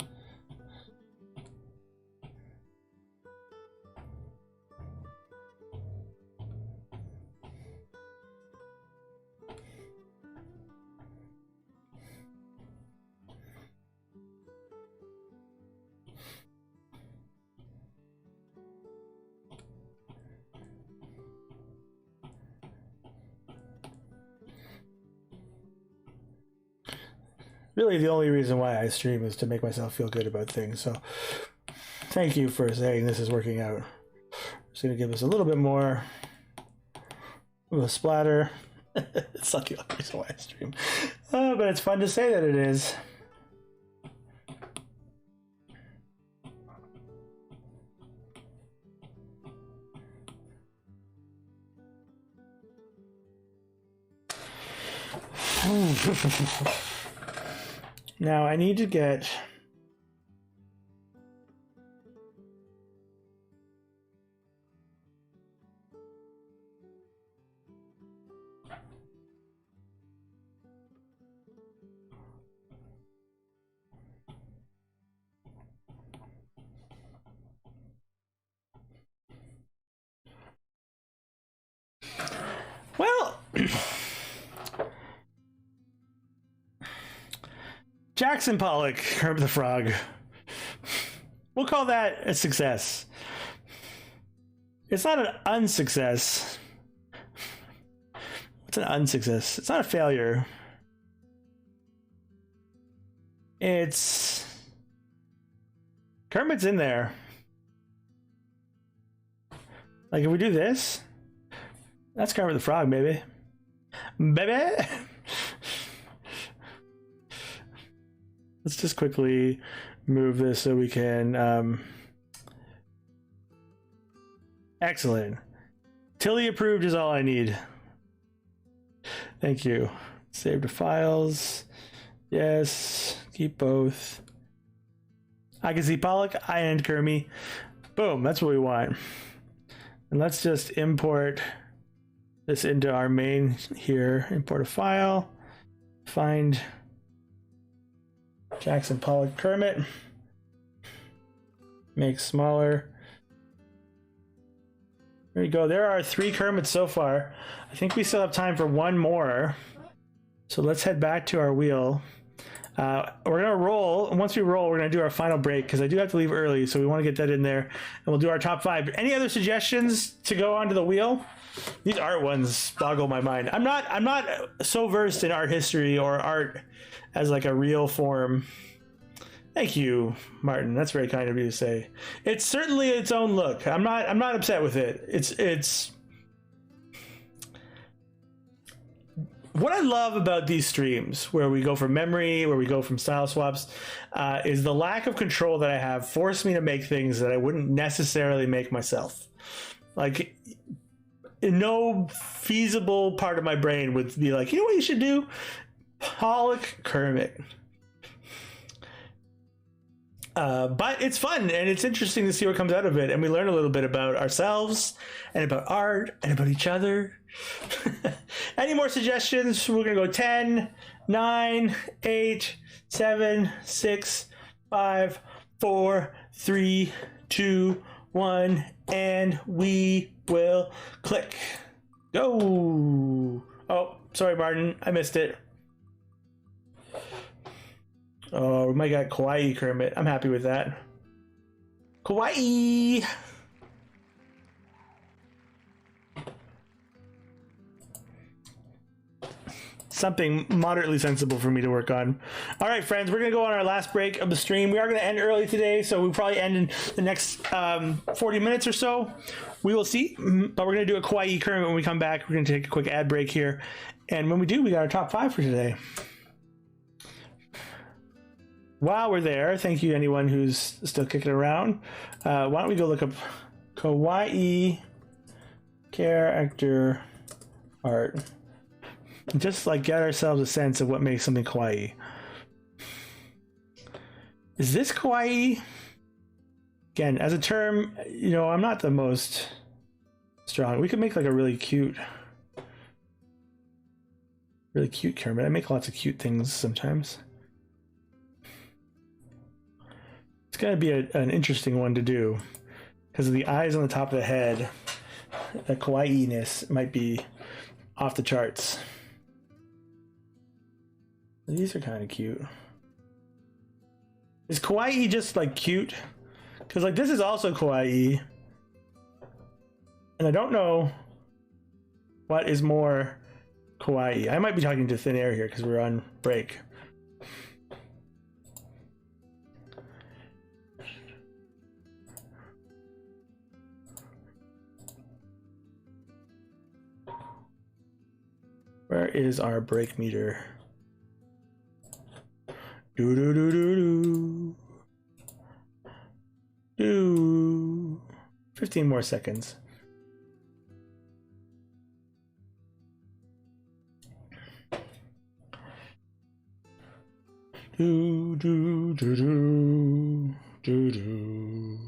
really the only reason why I stream is to make myself feel good about things. So thank you for saying this is working out. Just gonna give us a little bit more of a splatter. It's not the only reason why I stream. But it's fun to say that it is. Now I need to get well Jackson Pollock, Kermit the Frog. We'll call that a success. It's not an unsuccess. What's an unsuccess? It's not a failure. It's Kermit's in there. Like if we do this, that's Kermit the Frog, baby. Baby! Let's just quickly move this so we can, excellent. Tilly approved is all I need. Thank you. Save to files. Yes, keep both. I can see Pollock, I and Kermit. Boom, that's what we want. And let's just import this into our main here. Import a file. Find Jackson Pollock Kermit. Make smaller. There you go. There are 3 Kermits so far. I think we still have time for one more. So let's head back to our wheel. We're going to roll. And once we roll, we're going to do our final break because I do have to leave early. So we want to get that in there. And we'll do our top 5. Any other suggestions to go onto the wheel? These art ones boggle my mind. I'm not so versed in art history or art as like a real form. Thank you, Martin. That's very kind of you to say. It's certainly its own look. I'm not upset with it. It's what I love about these streams, where we go from memory, where we go from style swaps, is the lack of control that I have forced me to make things that I wouldn't necessarily make myself. Like, no feasible part of my brain would be like, you know what you should do? Pollock Kermit. But it's fun and it's interesting to see what comes out of it, and we learn a little bit about ourselves and about art and about each other. Any more suggestions? We're gonna go 10, 9, 8, 7, 6, 5, 4, 3, 2, 1, and we will click. Go. Oh, sorry, Martin, I missed it. Oh, we might got Kawaii Kermit. I'm happy with that. Kawaii! Something moderately sensible for me to work on. All right, friends, we're going to go on our last break of the stream. We are going to end early today, so we'll probably end in the next 40 minutes or so. We will see, but we're going to do a Kawaii Kermit when we come back. We're going to take a quick ad break here. And when we do, we got our top 5 for today. While we're there, thank you anyone who's still kicking around. Why don't we go look up Kawaii character art. Just like get ourselves a sense of what makes something kawaii. Is this kawaii? Again, as a term, you know, I'm not the most strong. We could make like a really cute Kermit. I make lots of cute things sometimes. It's gonna be an interesting one to do because of the eyes on the top of the head. The kawaii-ness might be off the charts. These are kind of cute. Is kawaii just like cute? Because like this is also kawaii. And I don't know what is more kawaii. I might be talking to thin air here because we're on break. Where is our break meter? Do do do do do. Do. 15 more seconds. Do do do do do do.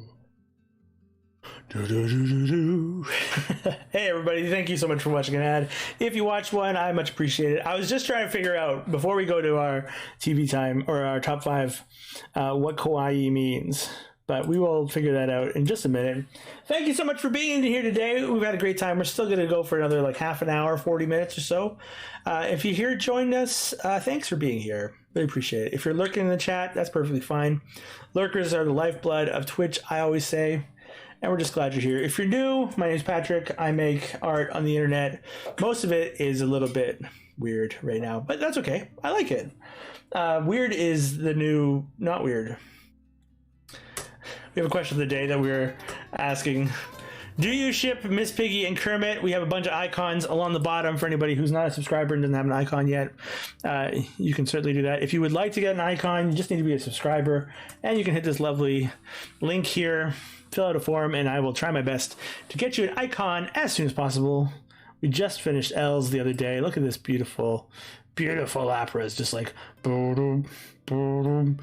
Do, do, do, do, do. Hey everybody, thank you so much for watching an ad. If you watched one, I much appreciate it. I was just trying to figure out, before we go to our TV time, or our top 5, what kawaii means. But we will figure that out in just a minute. Thank you so much for being here today. We've had a great time. We're still going to go for another like half an hour, 40 minutes or so. If you're here, join us. Thanks for being here. Really appreciate it. If you're lurking in the chat, that's perfectly fine. Lurkers are the lifeblood of Twitch, I always say. And we're just glad you're here. If you're new, my name is Patrick. I make art on the internet. Most of it is a little bit weird right now, but that's okay. I like it. Weird is the new not weird. We have a question of the day that we're asking. Do you ship Miss Piggy and Kermit? We have a bunch of icons along the bottom for anybody who's not a subscriber and doesn't have an icon yet. You can certainly do that. If you would like to get an icon, you just need to be a subscriber, and you can hit this lovely link here. Fill out a form, and I will try my best to get you an icon as soon as possible. We just finished L's the other day. Look at this beautiful, beautiful opera. It's just like boom, boom,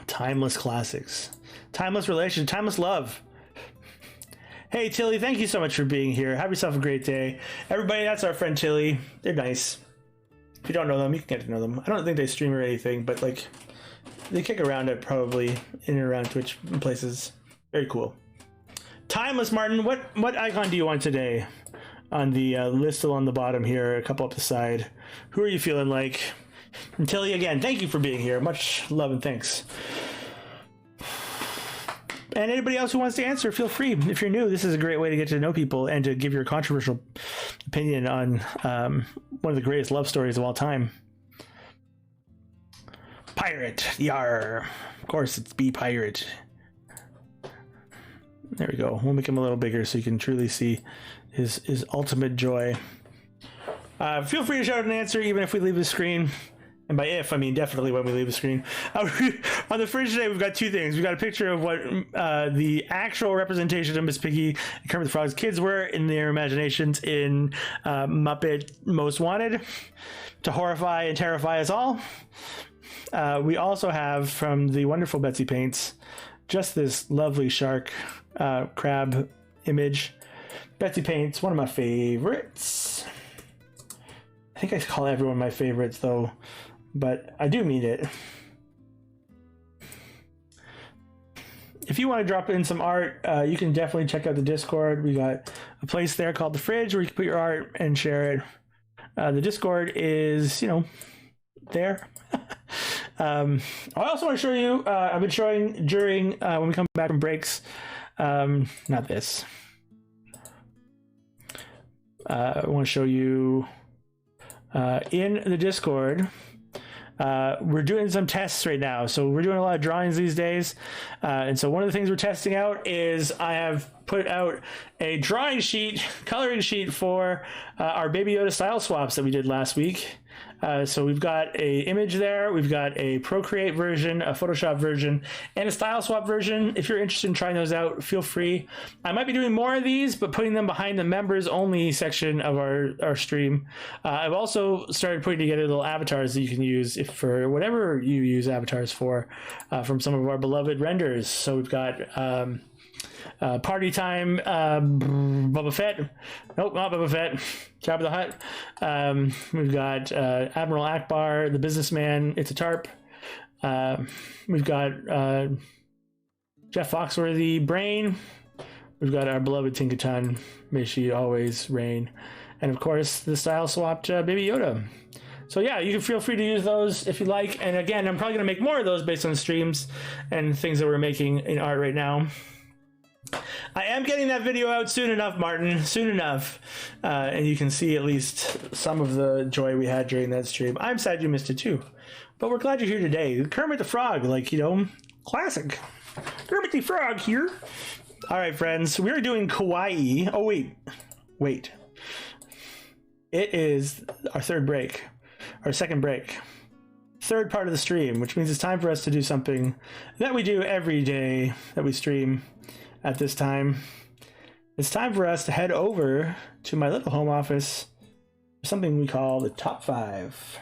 timeless classics, timeless relation, timeless love. Hey Tilly, thank you so much for being here. Have yourself a great day, everybody. That's our friend Tilly. They're nice. If you don't know them, you can get to know them. I don't think they stream or anything, but like, they kick around it probably in and around Twitch places. Very cool. Timeless Martin, what icon do you want today? On the list along the bottom here, a couple up the side. Who are you feeling like? And Tilly, again, thank you for being here. Much love and thanks. And anybody else who wants to answer, feel free. If you're new, this is a great way to get to know people and to give your controversial opinion on one of the greatest love stories of all time. Pirate, yar. Of course, it's be pirate. There we go. We'll make him a little bigger so you can truly see his ultimate joy. Feel free to shout an answer even if we leave the screen. And by if, I mean definitely when we leave the screen. On the fridge today, we've got two things. We've got a picture of what the actual representation of Miss Piggy and Kermit the Frog's kids were in their imaginations in Muppet Most Wanted to horrify and terrify us all. We also have from the wonderful Betsy Paints just this lovely shark crab image. Betsy Paints, one of my favorites. I think I call everyone my favorites though, but I do mean it. If you want to drop in some art, you can definitely check out the Discord. We got a place there called the Fridge where you can put your art and share it. The Discord is, you know, there. I also want to show you, I've been showing during, when we come back from breaks, not this. I want to show you in the Discord. We're doing some tests right now. So we're doing a lot of drawings these days. And so one of the things we're testing out is I have put out a drawing sheet, coloring sheet for our Baby Yoda style swaps that we did last week. So we've got a image there, we've got a Procreate version, a Photoshop version, and a style swap version. If you're interested in trying those out, feel free. I might be doing more of these, but putting them behind the members only section of our stream. I've also started putting together little avatars that you can use if for whatever you use avatars for, from some of our beloved renders. So we've got Party Time, Boba Fett. Nope, not Boba Fett. Jabba the Hutt. We've got Admiral Akbar, the businessman. It's a tarp. We've got Jeff Foxworthy, Brain. We've got our beloved Tinkaton. May she always reign. And of course, the style swapped Baby Yoda. So yeah, you can feel free to use those if you like. And again, I'm probably going to make more of those based on streams and things that we're making in art right now. I am getting that video out soon enough, Martin. Soon enough. And you can see at least some of the joy we had during that stream. I'm sad you missed it too. But we're glad you're here today. Kermit the Frog, like, you know, classic. Kermit the Frog here. All right, friends. We're doing Kawaii. Oh, wait. It is our third break. Our second break. Third part of the stream, which means it's time for us to do something that we do every day that we stream. At this time, it's time for us to head over to my little home office for something we call the top 5.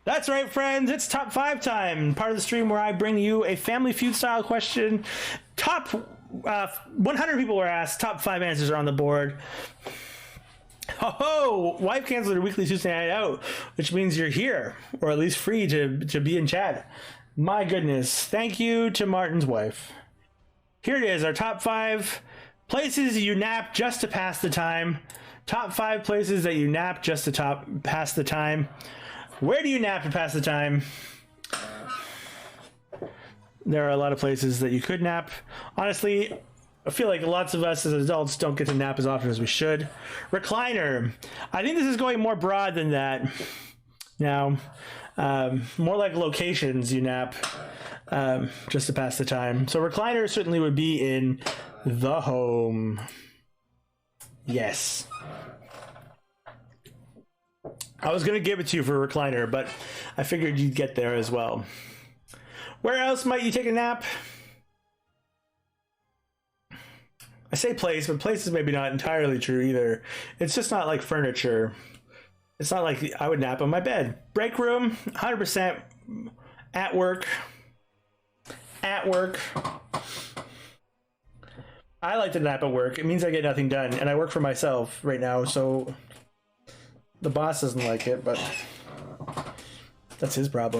That's right, friends, it's top 5 time, part of the stream where I bring you a Family Feud style question. Top 100 people were asked, top 5 answers are on the board. Oh, wife canceled her weekly Tuesday night out, which means you're here, or at least free to be in chat. My goodness, thank you to Martin's wife. Here it is, our top 5 places you nap just to pass the time. Top 5 places that you nap just to pass the time. Where do you nap to pass the time? There are a lot of places that you could nap. Honestly, I feel like lots of us as adults don't get to nap as often as we should. Recliner. I think this is going more broad than that. Now, more like locations you nap. Just to pass the time. So recliner certainly would be in the home. Yes. I was going to give it to you for recliner, but I figured you'd get there as well. Where else might you take a nap? I say place, but place is maybe not entirely true either. It's just not like furniture. It's not like I would nap on my bed. Break room, 100% at work. At work. I like to nap at work. It means I get nothing done, and I work for myself right now, so the boss doesn't like it, but that's his problem.